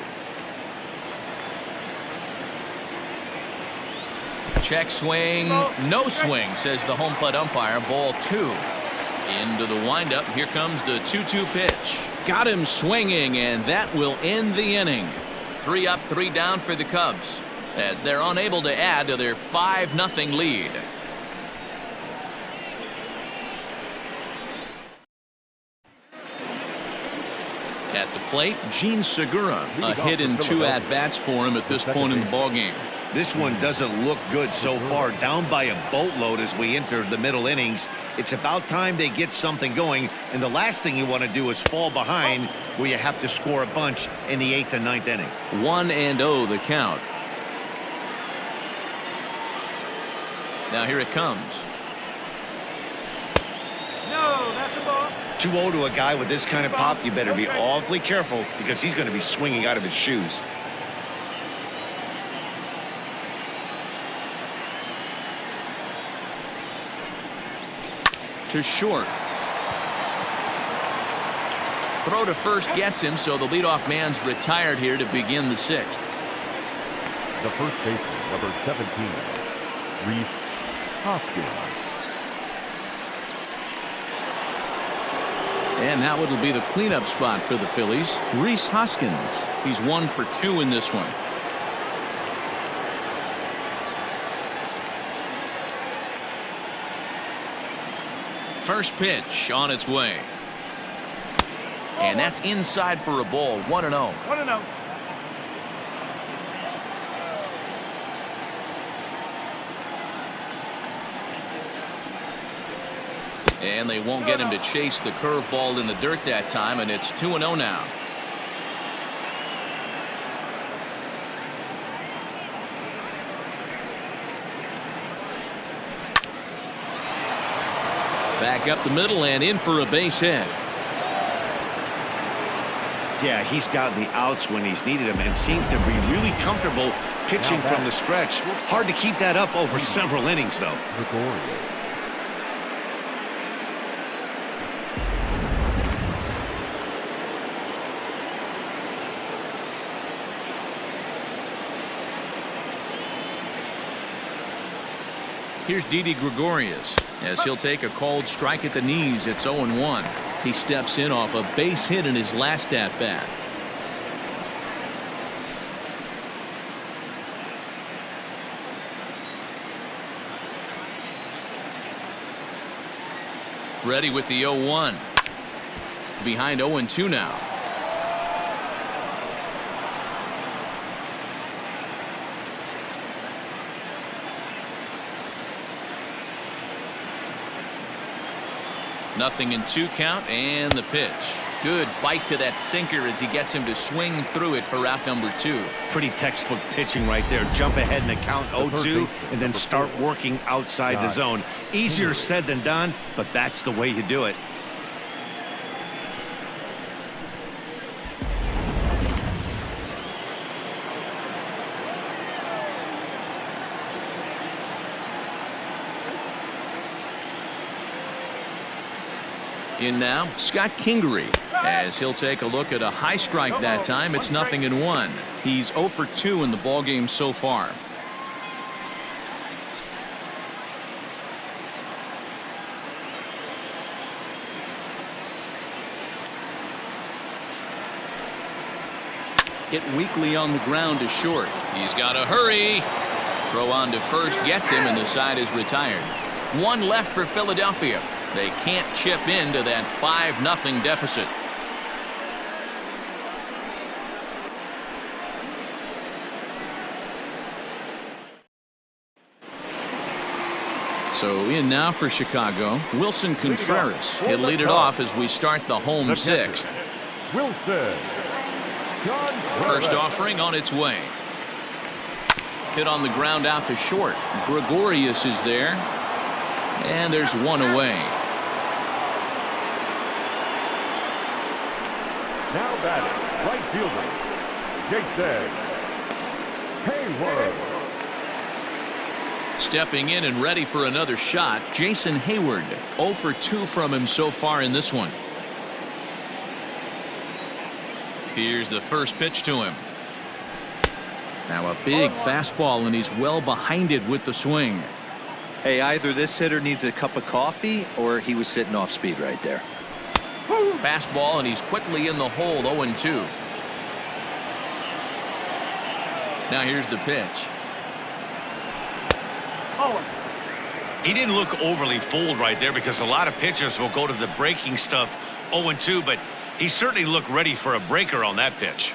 Check swing, no swing, says the home plate umpire. Ball 2. Into the windup. Here comes the 2-2 pitch. Got him swinging, and that will end the inning. 3 up, 3 down for the Cubs, as they're unable to add to their 5-0 lead. At the plate, Gene Segura. A hit and 2 at-bats for him at this point in the ballgame. This one doesn't look good so far. Down by a boatload as we enter the middle innings. It's about time they get something going, and the last thing you want to do is fall behind where you have to score a bunch in the 8th and 9th inning. 1-0 the count. Now here it comes. No, that's a ball. 2-0 to a guy with this kind of pop, you better be awfully careful because he's going to be swinging out of his shoes. To short. Throw to first gets him, so the leadoff man's retired here to begin the 6th. The first baseman, number 17, Rhys Hoskins. And now it'll be the cleanup spot for the Phillies. Rhys Hoskins. He's 1 for 2 in this one. First pitch on its way. And that's inside for a ball. 1-0. 1-0. And they won't get him to chase the curveball in the dirt that time, and it's 2-0 now. Back up the middle and in for a base hit. Yeah, he's gotten the outs when he's needed them and seems to be really comfortable pitching from the stretch. Hard to keep that up over several innings, though. Gregorius. Here's Didi Gregorius as he'll take a cold strike at the knees. It's 0-1. He steps in off a base hit in his last at bat. Ready with the 0-1. Behind 0-2 now. Nothing in 2 count and the pitch. Good bite to that sinker as he gets him to swing through it for out number 2. Pretty textbook pitching right there. Jump ahead in the count 0-2 and then start working outside the zone. Easier said than done, but that's the way you do it. In now, Scott Kingery, as he'll take a look at a high strike that time. It's 0-1. He's 0 for 2 in the ballgame so far. Hit weakly on the ground to short. He's got to hurry. Throw on to first gets him, and the side is retired. 1 left for Philadelphia. They can't chip into that 5-0 deficit. So in now for Chicago, Wilson Contreras. He'll lead it off as we start the home 6th. Wilson. First offering on its way. Hit on the ground out to short. Gregorius is there. And there's 1 away. Now batting, right fielder, Jason Hayward. Stepping in and ready for another shot, Jason Hayward. 0 for 2 from him so far in this one. Here's the first pitch to him. Now a big fastball, and he's well behind it with the swing. Hey, either this hitter needs a cup of coffee or he was sitting off speed right there. Fastball, and he's quickly in the hole. 0-2. Now here's the pitch. He didn't look overly fooled right there because a lot of pitchers will go to the breaking stuff 0-2, but he certainly looked ready for a breaker on that pitch.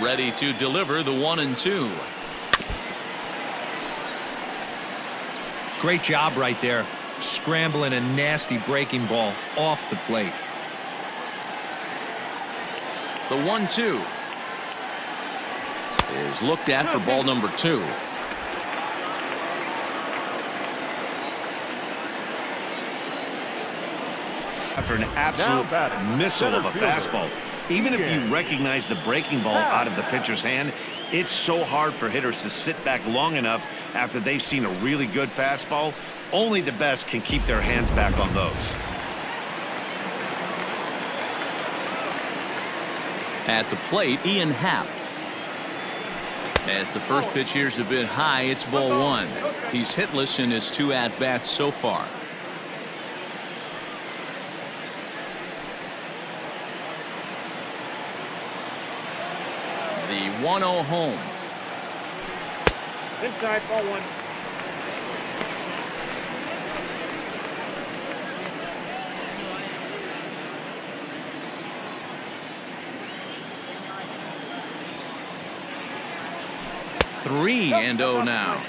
Ready to deliver the 1-2. Great job right there. Scrambling a nasty breaking ball off the plate. The 1-2 is looked at for ball number 2. After an absolute missile of a fastball. Even if you recognize the breaking ball out of the pitcher's hand, it's so hard for hitters to sit back long enough after they've seen a really good fastball. Only the best can keep their hands back on those. At the plate, Ian Happ. As the first pitch here's a bit high, it's ball 1. He's hitless in his 2 at-bats so far. The 1-0 home. Inside, ball 1. Three and 0 now.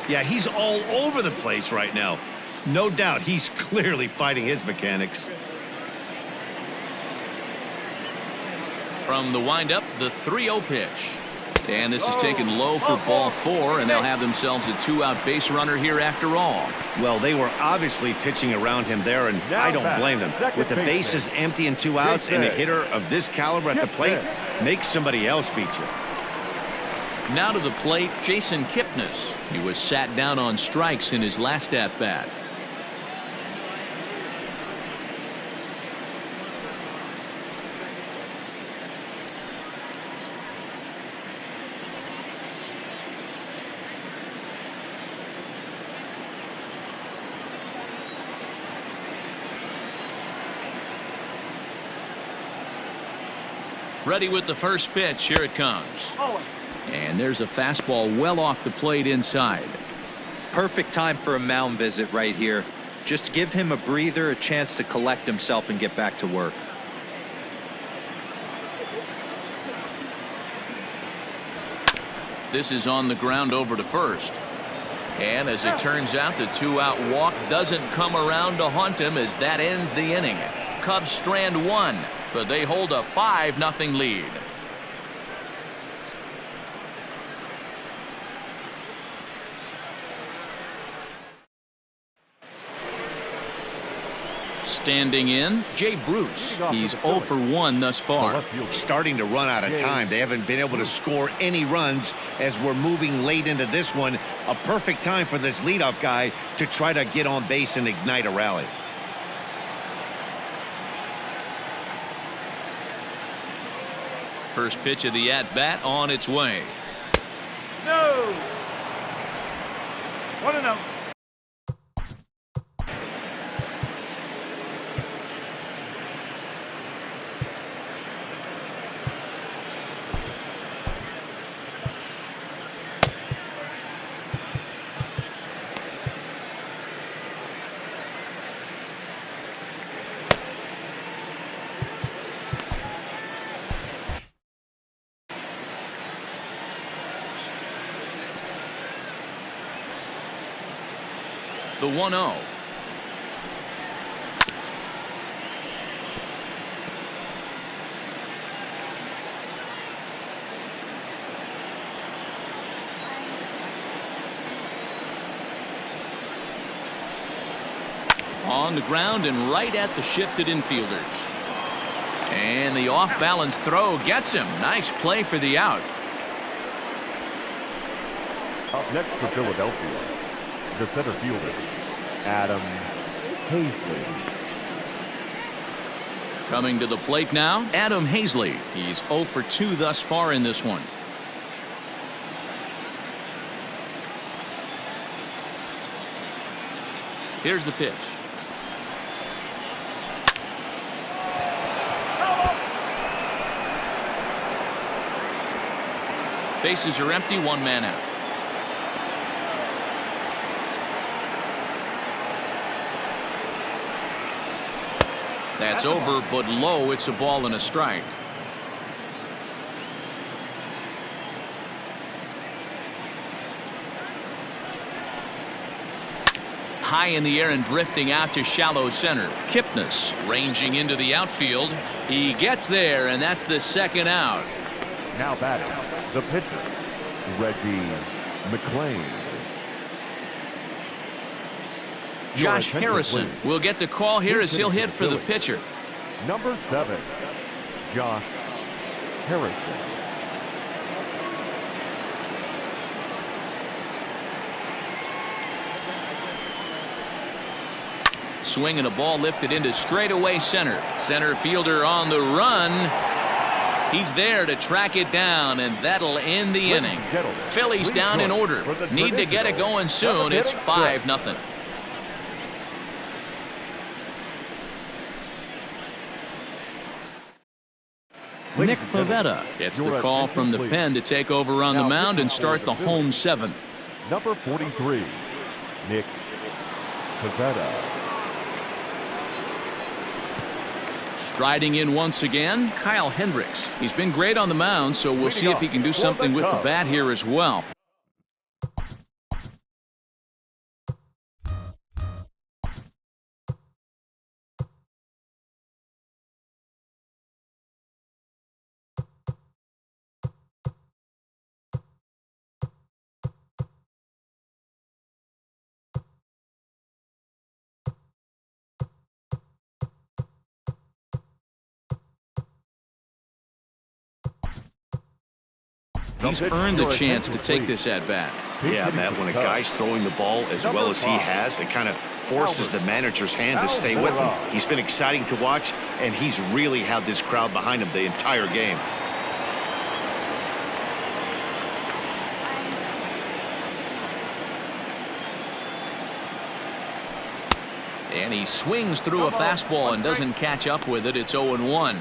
Yeah, he's all over the place right now. No doubt he's clearly fighting his mechanics. From the windup, the 3-0 pitch. And this is taken low for ball 4, and they'll have themselves a 2-out base runner here after all. Well, they were obviously pitching around him there, and I don't blame them. With the bases empty and 2 outs, and a hitter of this caliber at the plate, make somebody else beat you. Now to the plate, Jason Kipnis. He was sat down on strikes in his last at-bat. Ready with the first pitch. Here it comes. And there's a fastball well off the plate inside. Perfect time for a mound visit right here. Just give him a breather, a chance to collect himself and get back to work. This is on the ground over to first. And as it turns out, the 2-out walk doesn't come around to haunt him as that ends the inning. Cubs strand 1, but they hold a 5-0 lead. Standing in, Jay Bruce. He's 0 for 1 thus far. Starting to run out of time. They haven't been able to score any runs as we're moving late into this one. A perfect time for this leadoff guy to try to get on base and ignite a rally. First pitch of the at-bat on its way. No. 1-0. The 1-0. On the ground and right at the shifted infielders. And the off-balance throw gets him. Nice play for the out. Up next for Philadelphia, the center fielder, Adam Hazley. Coming to the plate now, Adam Hazley. He's 0 for 2 thus far in this one. Here's the pitch. Bases are empty, 1 man out. That's over, but low. It's a ball and a strike. High in the air and drifting out to shallow center. Kipnis ranging into the outfield. He gets there, and that's the 2nd out. Now batting, the pitcher, Reggie McClain. Josh Harrison will get the call here as he'll hit for the pitcher. Number 7, Josh Harrison. Swing and a ball lifted into straightaway center. Center fielder on the run. He's there to track it down, and that'll end the inning. Phillies down in order. Need to get it going soon. It's 5-0. Nick Pivetta gets the call from the pen to take over on the mound and start the home 7th. Number 43, Nick Pivetta. Striding in once again, Kyle Hendricks. He's been great on the mound, so we'll see if he can do something with the bat here as well. He's earned the chance to take this at bat. Yeah, Matt, when a guy's throwing the ball as well as he has, it kind of forces the manager's hand to stay with him. He's been exciting to watch, and he's really had this crowd behind him the entire game. And he swings through a fastball and doesn't catch up with it. It's 0-1.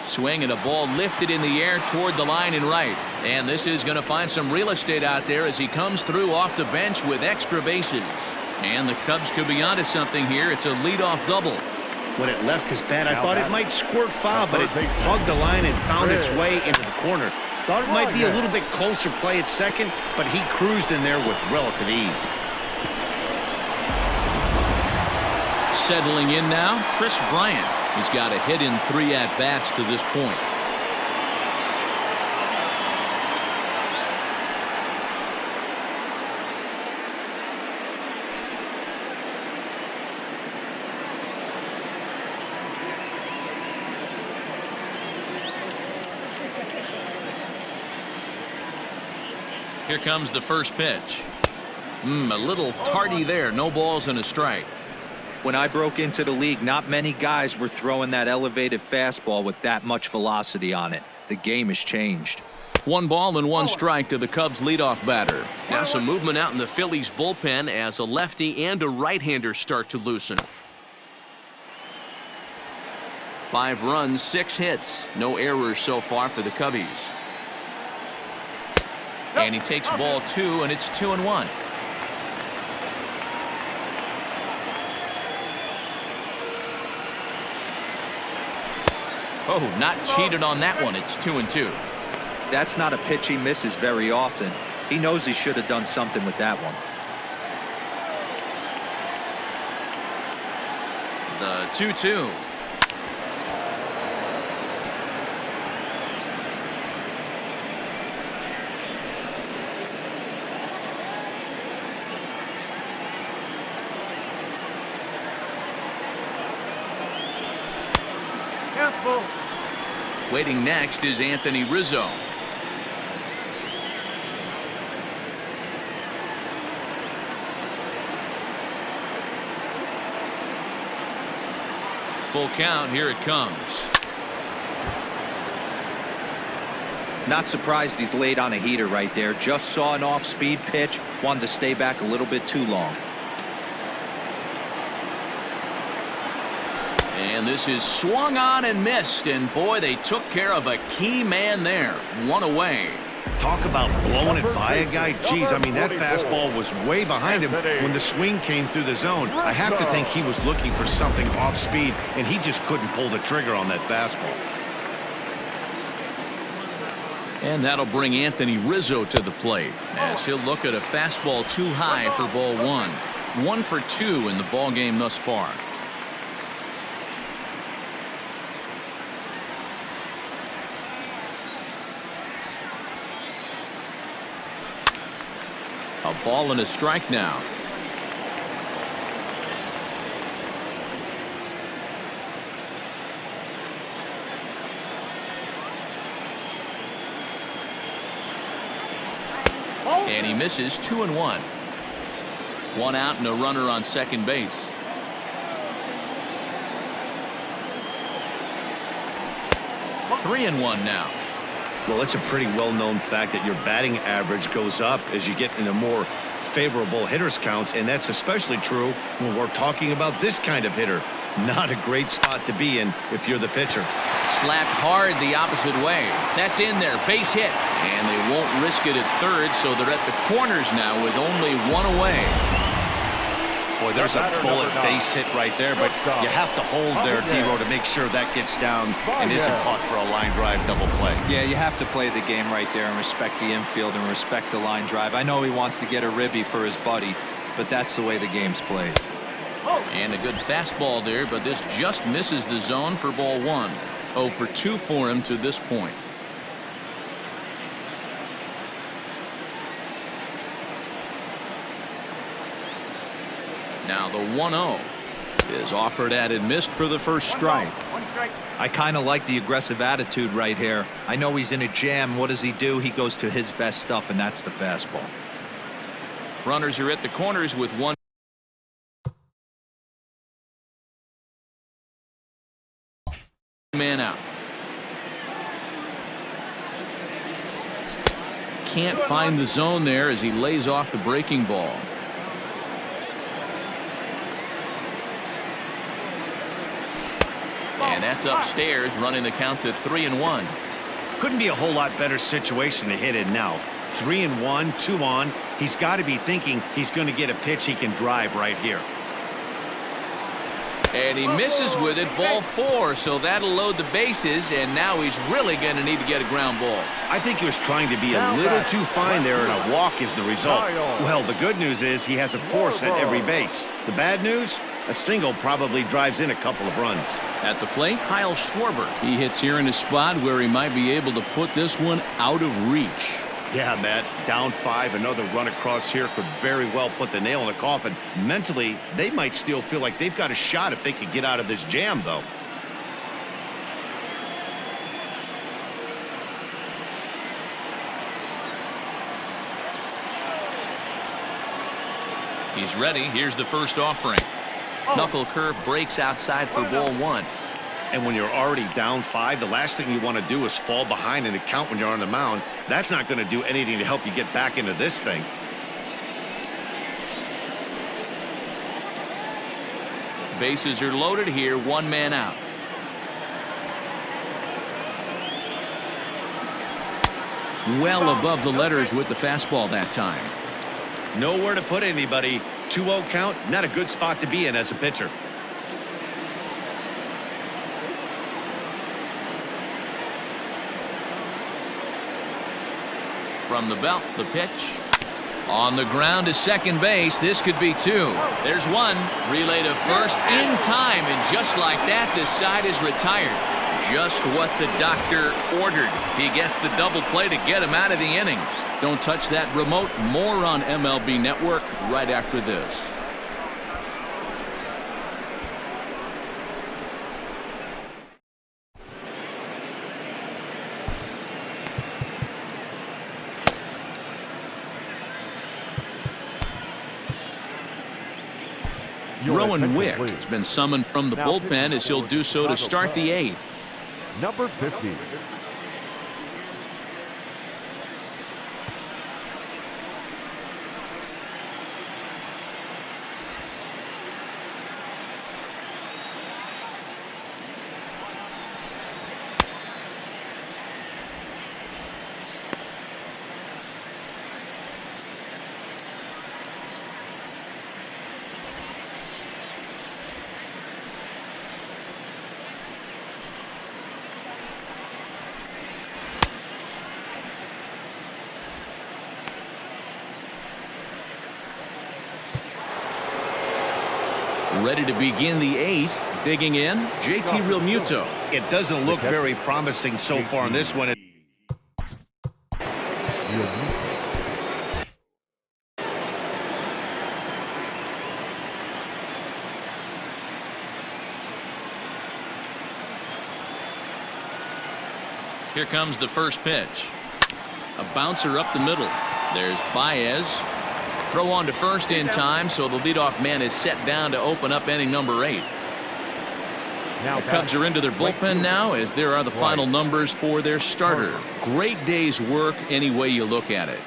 Swing and a ball lifted in the air toward the line and right. And this is going to find some real estate out there as he comes through off the bench with extra bases. And the Cubs could be onto something here. It's a leadoff double. When it left his bat, I thought it might squirt foul, but it hugged the line and found its way into the corner. Thought it might be a little bit closer play at second, but he cruised in there with relative ease. Settling in now, Chris Bryant. He's got a hit in 3 at-bats to this point. Here comes the first pitch. A little tardy there. No balls and a strike. When I broke into the league, not many guys were throwing that elevated fastball with that much velocity on it. The game has changed. 1 ball and 1 strike to the Cubs leadoff batter. Now some movement out in the Phillies bullpen as a lefty and a right-hander start to loosen. 5 runs, 6 hits. No errors so far for the Cubbies. And he takes ball 2, and it's 2-1. Oh, not cheated on that one. It's 2-2. That's not a pitch he misses very often. He knows he should have done something with that one. The 2-2. Waiting next is Anthony Rizzo. Full count. Here it comes. Not surprised he's laid on a heater right there. Just saw an off-speed pitch. Wanted to stay back a little bit too long. And this is swung on and missed, and boy, they took care of a key man there. 1 away. Talk about blowing it by a guy. Geez, I mean, that fastball was way behind him when the swing came through the zone. I have to think he was looking for something off speed, and he just couldn't pull the trigger on that fastball. And that'll bring Anthony Rizzo to the plate as he'll look at a fastball too high for ball 1. 1 for 2 in the ball game thus far. A ball and a strike now. And he misses. 2-1. 1 out and a runner on second base. Three and 1 now. Well, it's a pretty well-known fact that your batting average goes up as you get into more favorable hitters counts, and that's especially true when we're talking about this kind of hitter. Not a great spot to be in if you're the pitcher. Slapped hard the opposite way. That's in there. Base hit. And they won't risk it at third, so they're at the corners now with only 1 away. Boy, there's a bullet base hit right there, but you have to hold there, D-Row, to make sure that gets down and isn't caught for a line drive double play. Yeah, you have to play the game right there and respect the infield and respect the line drive. I know he wants to get a ribby for his buddy, but that's the way the game's played. And a good fastball there, but this just misses the zone for ball 1. 0 for 2 for him to this point. Now the 1-0. is offered at and missed for the first strike. One strike. I kind of like the aggressive attitude right here. I know he's in a jam. What does he do? He goes to his best stuff, and that's the fastball. Runners are at the corners with one man out. Can't find the zone there as he lays off the breaking ball. And that's upstairs, running the count to 3-1. Couldn't be a whole lot better situation to hit in now. 3-1, 2 on. He's got to be thinking he's going to get a pitch he can drive right here. And he misses with it, ball 4, so that'll load the bases, and now he's really going to need to get a ground ball. I think he was trying to be a little too fine there, and a walk is the result. Well, the good news is he has a force at every base. The bad news? A single probably drives in a couple of runs. At the plate, Kyle Schwarber. He hits here in a spot where he might be able to put this one out of reach. Yeah, Matt, down 5, another run across here could very well put the nail in the coffin. Mentally, they might still feel like they've got a shot if they could get out of this jam, though. He's ready. Here's the first offering. Knuckle curve breaks outside for ball 1. And when you're already down 5, the last thing you want to do is fall behind in the count when you're on the mound. That's not going to do anything to help you get back into this thing. Bases are loaded here, 1 man out. Well above the letters with the fastball that time. Nowhere to put anybody. 2-0 count, not a good spot to be in as a pitcher. From the belt, the pitch. On the ground to second base. This could be 2. There's 1. Relay to first in time, and just like that, this side is retired. Just what the doctor ordered. He gets the double play to get him out of the inning. Don't touch that remote. More on MLB Network right after this. Rowan Wick has been summoned from the bullpen as he'll do so to start the 8th. Number 50. Ready to begin the 8th. Digging in, JT Realmuto. It doesn't look very promising so far in this one. Here comes the first pitch. A bouncer up the middle. There's Baez. Throw on to first in time, so the leadoff man is set down to open up inning number 8. The Cubs are into their bullpen now, as there are the final numbers for their starter. Great day's work any way you look at it.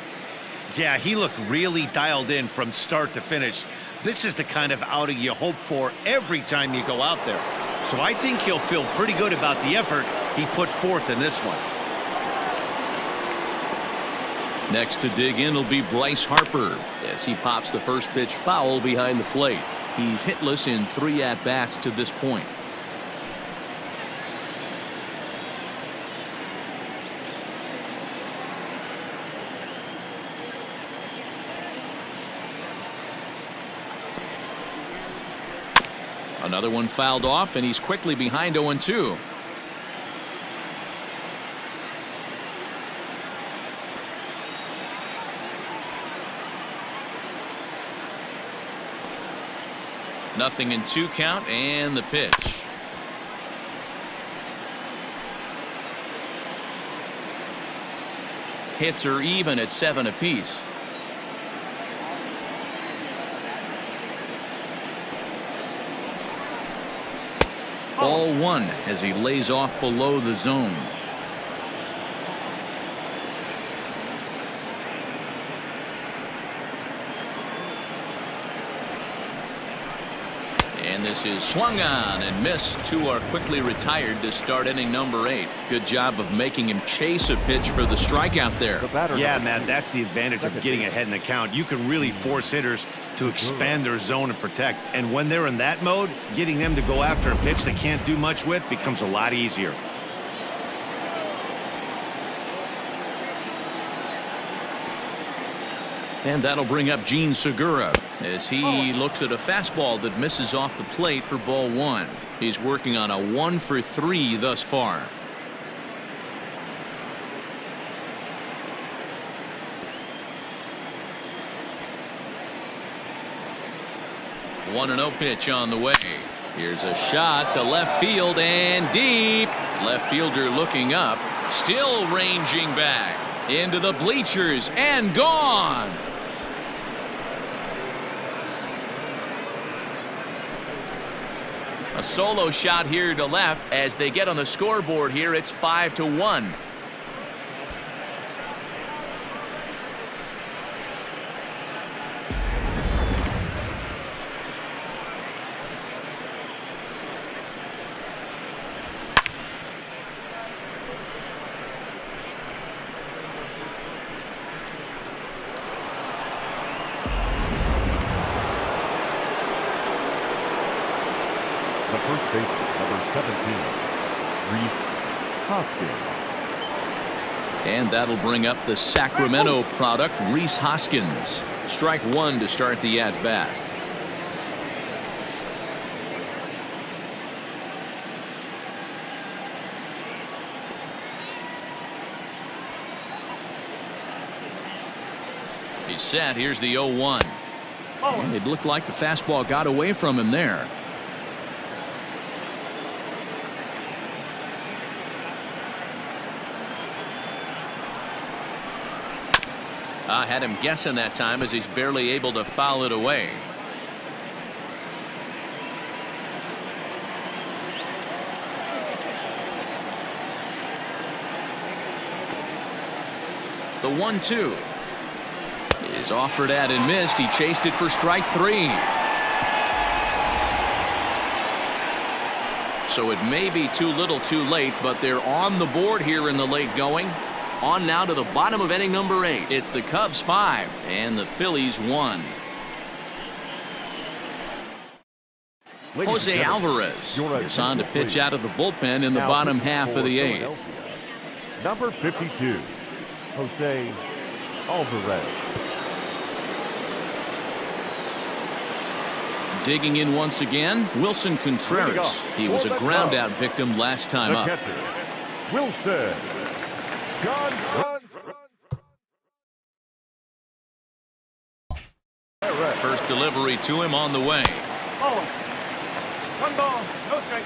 Yeah, he looked really dialed in from start to finish. This is the kind of outing you hope for every time you go out there. So I think he'll feel pretty good about the effort he put forth in this one. Next to dig in will be Bryce Harper as he pops the first pitch foul behind the plate. He's hitless in 3 at-bats to this point. Another one fouled off, and he's quickly behind 0-2. 0-2 count and the pitch. Hits are even at 7 apiece. Ball 1 as he lays off below the zone. And this is swung on and missed. 2 are quickly retired to start inning number 8. Good job of making him chase a pitch for the strikeout there. Yeah, Matt, that's the advantage of getting ahead in the count. You can really force hitters to expand their zone and protect. And when they're in that mode, getting them to go after a pitch they can't do much with becomes a lot easier. And that'll bring up Gene Segura as he looks at a fastball that misses off the plate for ball 1. He's working on a 1-for-3 thus far. One 1-0 pitch on the way. Here's a shot to left field and deep. Left fielder looking up, still ranging back into the bleachers and gone. A solo shot here to left as they get on the scoreboard here. It's 5-1. The first baseman, number 17, Rhys Hoskins. And that'll bring up the Sacramento product, Rhys Hoskins. Strike 1 to start the at-bat. He's set. Here's the 0-1. And it looked like the fastball got away from him there. I had him guessing that time as he's barely able to foul it away. The 1-2 is offered at and missed. He chased it for strike 3. So it may be too little too late, but they're on the board here in the late going. On now to the bottom of inning number 8. It's the Cubs 5 and the Phillies 1. Jose Alvarez is on to pitch out of the bullpen in the bottom half of the 8th. Number 52, Jose Alvarez. Digging in once again, Wilson Contreras. He was a ground out victim last time up. Wilson. First delivery to him on the way. Ball. 1 ball, no strike.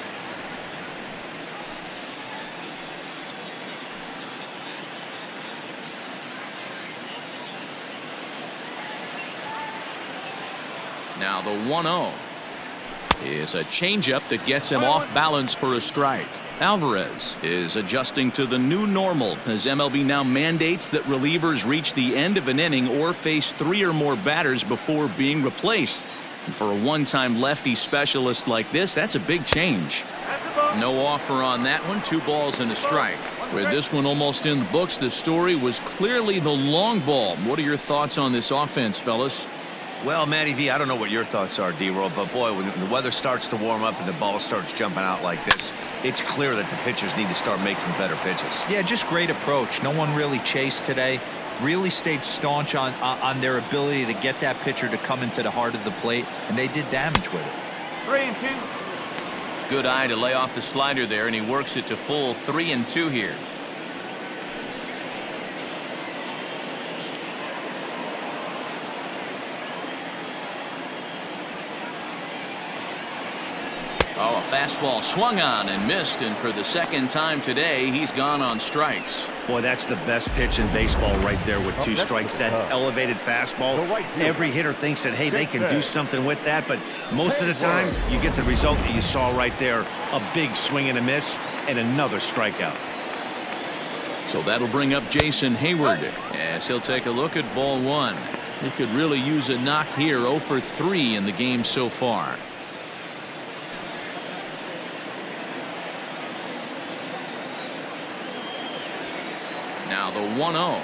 Now the 1-0 is a changeup that gets him off balance for a strike. Alvarez is adjusting to the new normal as MLB now mandates that relievers reach the end of an inning or face 3 or more batters before being replaced. And for a one-time lefty specialist like this, that's a big change. No offer on that one. 2 balls and a strike. With this one almost in the books, the story was clearly the long ball. What are your thoughts on this offense, fellas? Well, Matty V, I don't know what your thoughts are, D-Roll, but boy, when the weather starts to warm up and the ball starts jumping out like this, it's clear that the pitchers need to start making better pitches. Yeah, just great approach. No one really chased today. Really stayed staunch on their ability to get that pitcher to come into the heart of the plate, and they did damage with it. 3-2. Good eye to lay off the slider there, and he works it to full 3-2 here. Oh, a fastball swung on and missed, and for the second time today, he's gone on strikes. Boy, that's the best pitch in baseball right there with 2 strikes. That elevated fastball. Every hitter thinks that, hey, they can do something with that, but most of the time, you get the result that you saw right there. A big swing and a miss, and another strikeout. So that'll bring up Jason Hayward as he'll take a look at ball 1. He could really use a knock here. 0 for 3 in the game so far. Now the 1-0.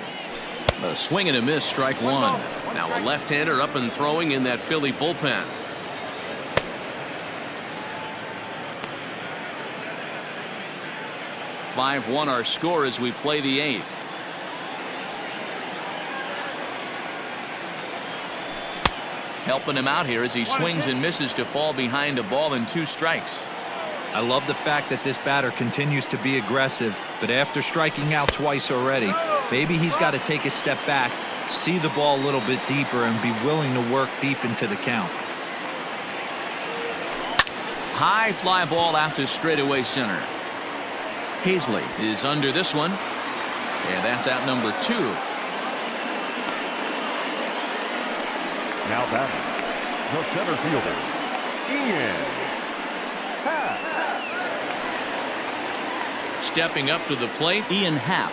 A swing and a miss, strike 1. Now a left-hander up and throwing in that Philly bullpen. (5-1) our score as we play the 8th. Helping him out here as he swings and misses to fall behind a ball and 2 strikes. I love the fact that this batter continues to be aggressive, but after striking out twice already, maybe he's got to take a step back, see the ball a little bit deeper, and be willing to work deep into the count. High fly ball out to straightaway center. Hazley is under this one, and that's out number 2. Now batting, the center fielder, Ian Happ. Stepping up to the plate, Ian Happ.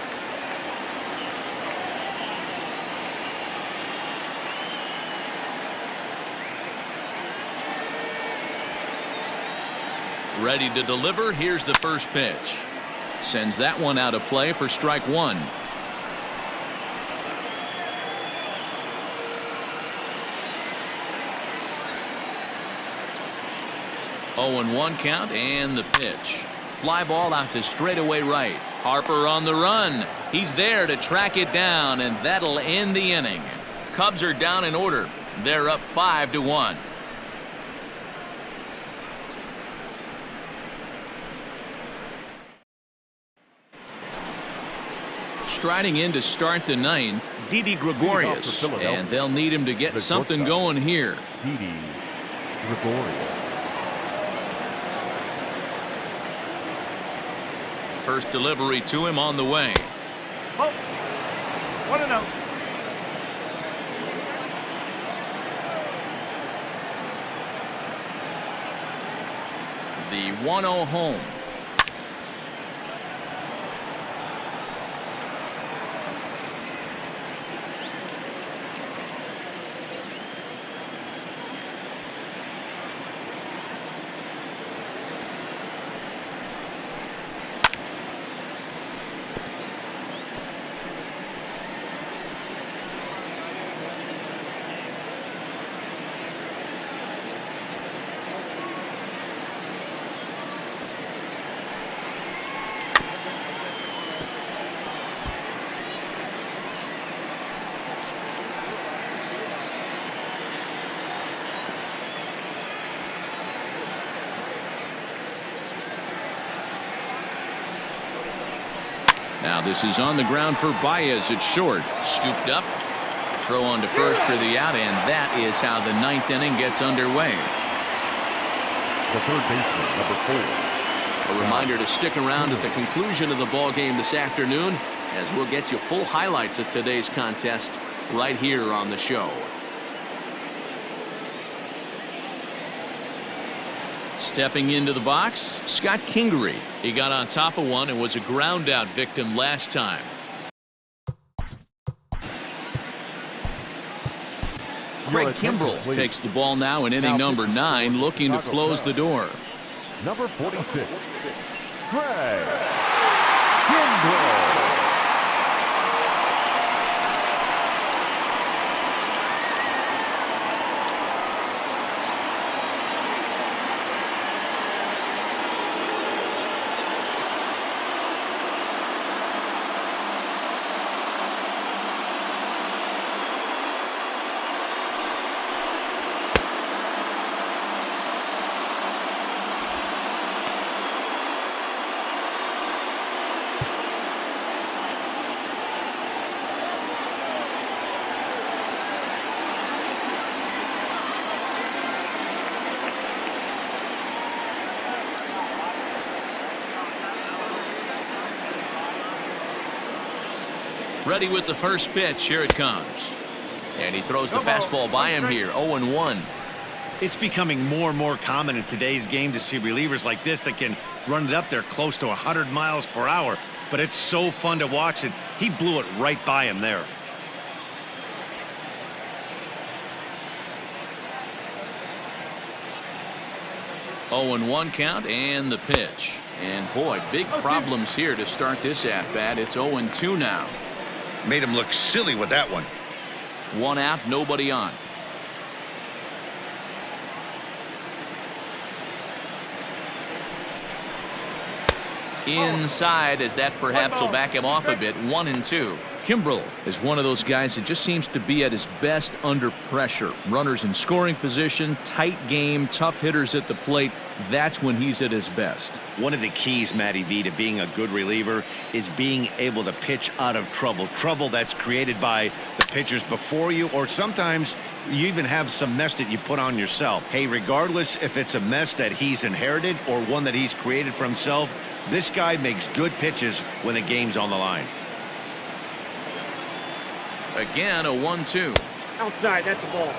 Ready to deliver. Here's the first pitch. Sends that one out of play for strike 1. Oh, and 1 count, and the pitch. Fly ball out to straightaway right. Harper on the run. He's there to track it down, and that'll end the inning. Cubs are down in order. They're up 5-1. Striding in to start the 9th, Didi Gregorius, and they'll need him to get something going here. Didi Gregorius. First delivery to him on the way. Oh, 1-0. The 1-0 home. Now this is on the ground for Baez at short. Scooped up. Throw on to first for the out, and that is how the 9th inning gets underway. The third baseman, number 4. A reminder to stick around at the conclusion of the ball game this afternoon, as we'll get you full highlights of today's contest right here on the show. Stepping into the box, Scott Kingery. He got on top of one and was a ground out victim last time. Craig Kimbrell takes the ball now in inning number 9, looking to close the door. Number 46, Craig Kimbrell. Ready with the first pitch. Here it comes. And he throws the fastball by him here. 0-1. It's becoming more and more common in today's game to see relievers like this that can run it up there close to 100 miles per hour. But it's so fun to watch it. He blew it right by him there. Oh, 0-1 count and the pitch. And boy, big problems here to start this at bat. It's 0-2 now. Made him look silly with that one. 1 out, nobody on. Inside, as that perhaps will back him off a bit. 1-2. Kimbrel is one of those guys that just seems to be at his best under pressure. Runners in scoring position, tight game, tough hitters at the plate. That's when he's at his best. One of the keys, Matty V, to being a good reliever is being able to pitch out of trouble. Trouble that's created by the pitchers before you, or sometimes you even have some mess that you put on yourself. Hey, regardless if it's a mess that he's inherited or one that he's created for himself, this guy makes good pitches when the game's on the line. Again, a 1-2. Outside, that's the ball.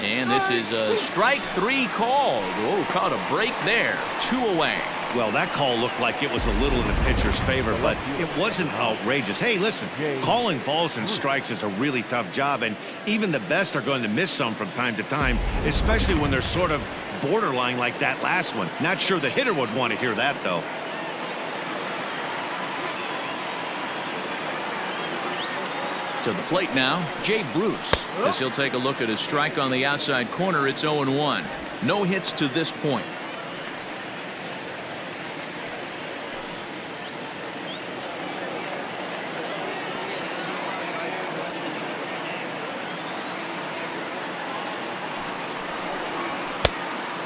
And this is a strike 3 called. Oh, caught a break there. 2 away. Well, that call looked like it was a little in the pitcher's favor, but it wasn't outrageous. Hey, listen, calling balls and strikes is a really tough job, and even the best are going to miss some from time to time, especially when they're sort of borderline like that last one. Not sure the hitter would want to hear that, though. To the plate now, Jay Bruce. As he'll take a look at his strike on the outside corner, it's 0-1. No hits to this point.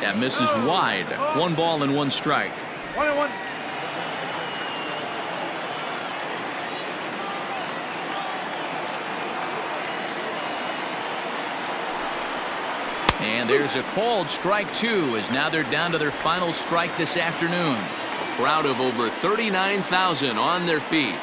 That misses wide. 1 ball and 1 strike. 1-1. And there's a called strike 2, as now they're down to their final strike this afternoon. A crowd of over 39,000 on their feet.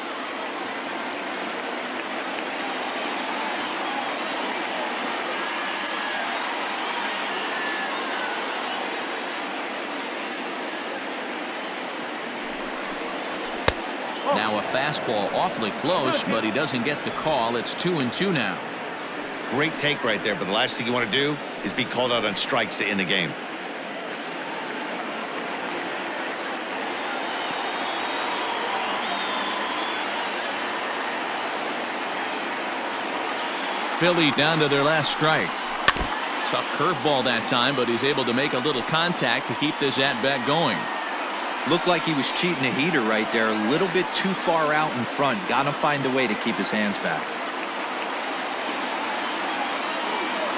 Now a fastball awfully close, but he doesn't get the call. It's 2-2 now. Great take right there, but the last thing you want to do is be called out on strikes to end the game. Philly down to their last strike. Tough curveball that time, but he's able to make a little contact to keep this at-bat going. Looked like he was cheating a heater right there. A little bit too far out in front. Got to find a way to keep his hands back.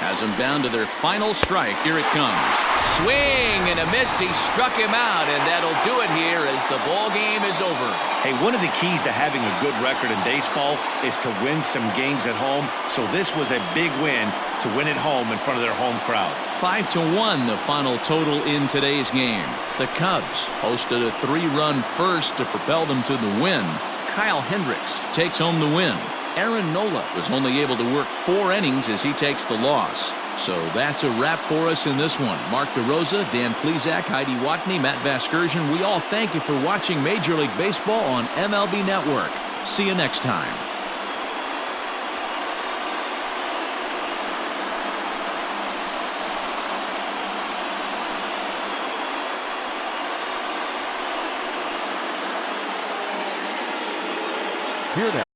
Has them down to their final strike. Here it comes. Swing and a miss. He struck him out, and that'll do it here as the ball game is over. Hey, one of the keys to having a good record in baseball is to win some games at home. So this was a big win to win at home in front of their home crowd. 5-1 the final total in today's game. The Cubs hosted a 3-run first to propel them to the win. Kyle Hendricks takes home the win. Aaron Nola was only able to work 4 innings as he takes the loss. So that's a wrap for us in this one. Mark DeRosa, Dan Plesac, Heidi Watney, Matt Vasgersian. We all thank you for watching Major League Baseball on MLB Network. See you next time. Here now.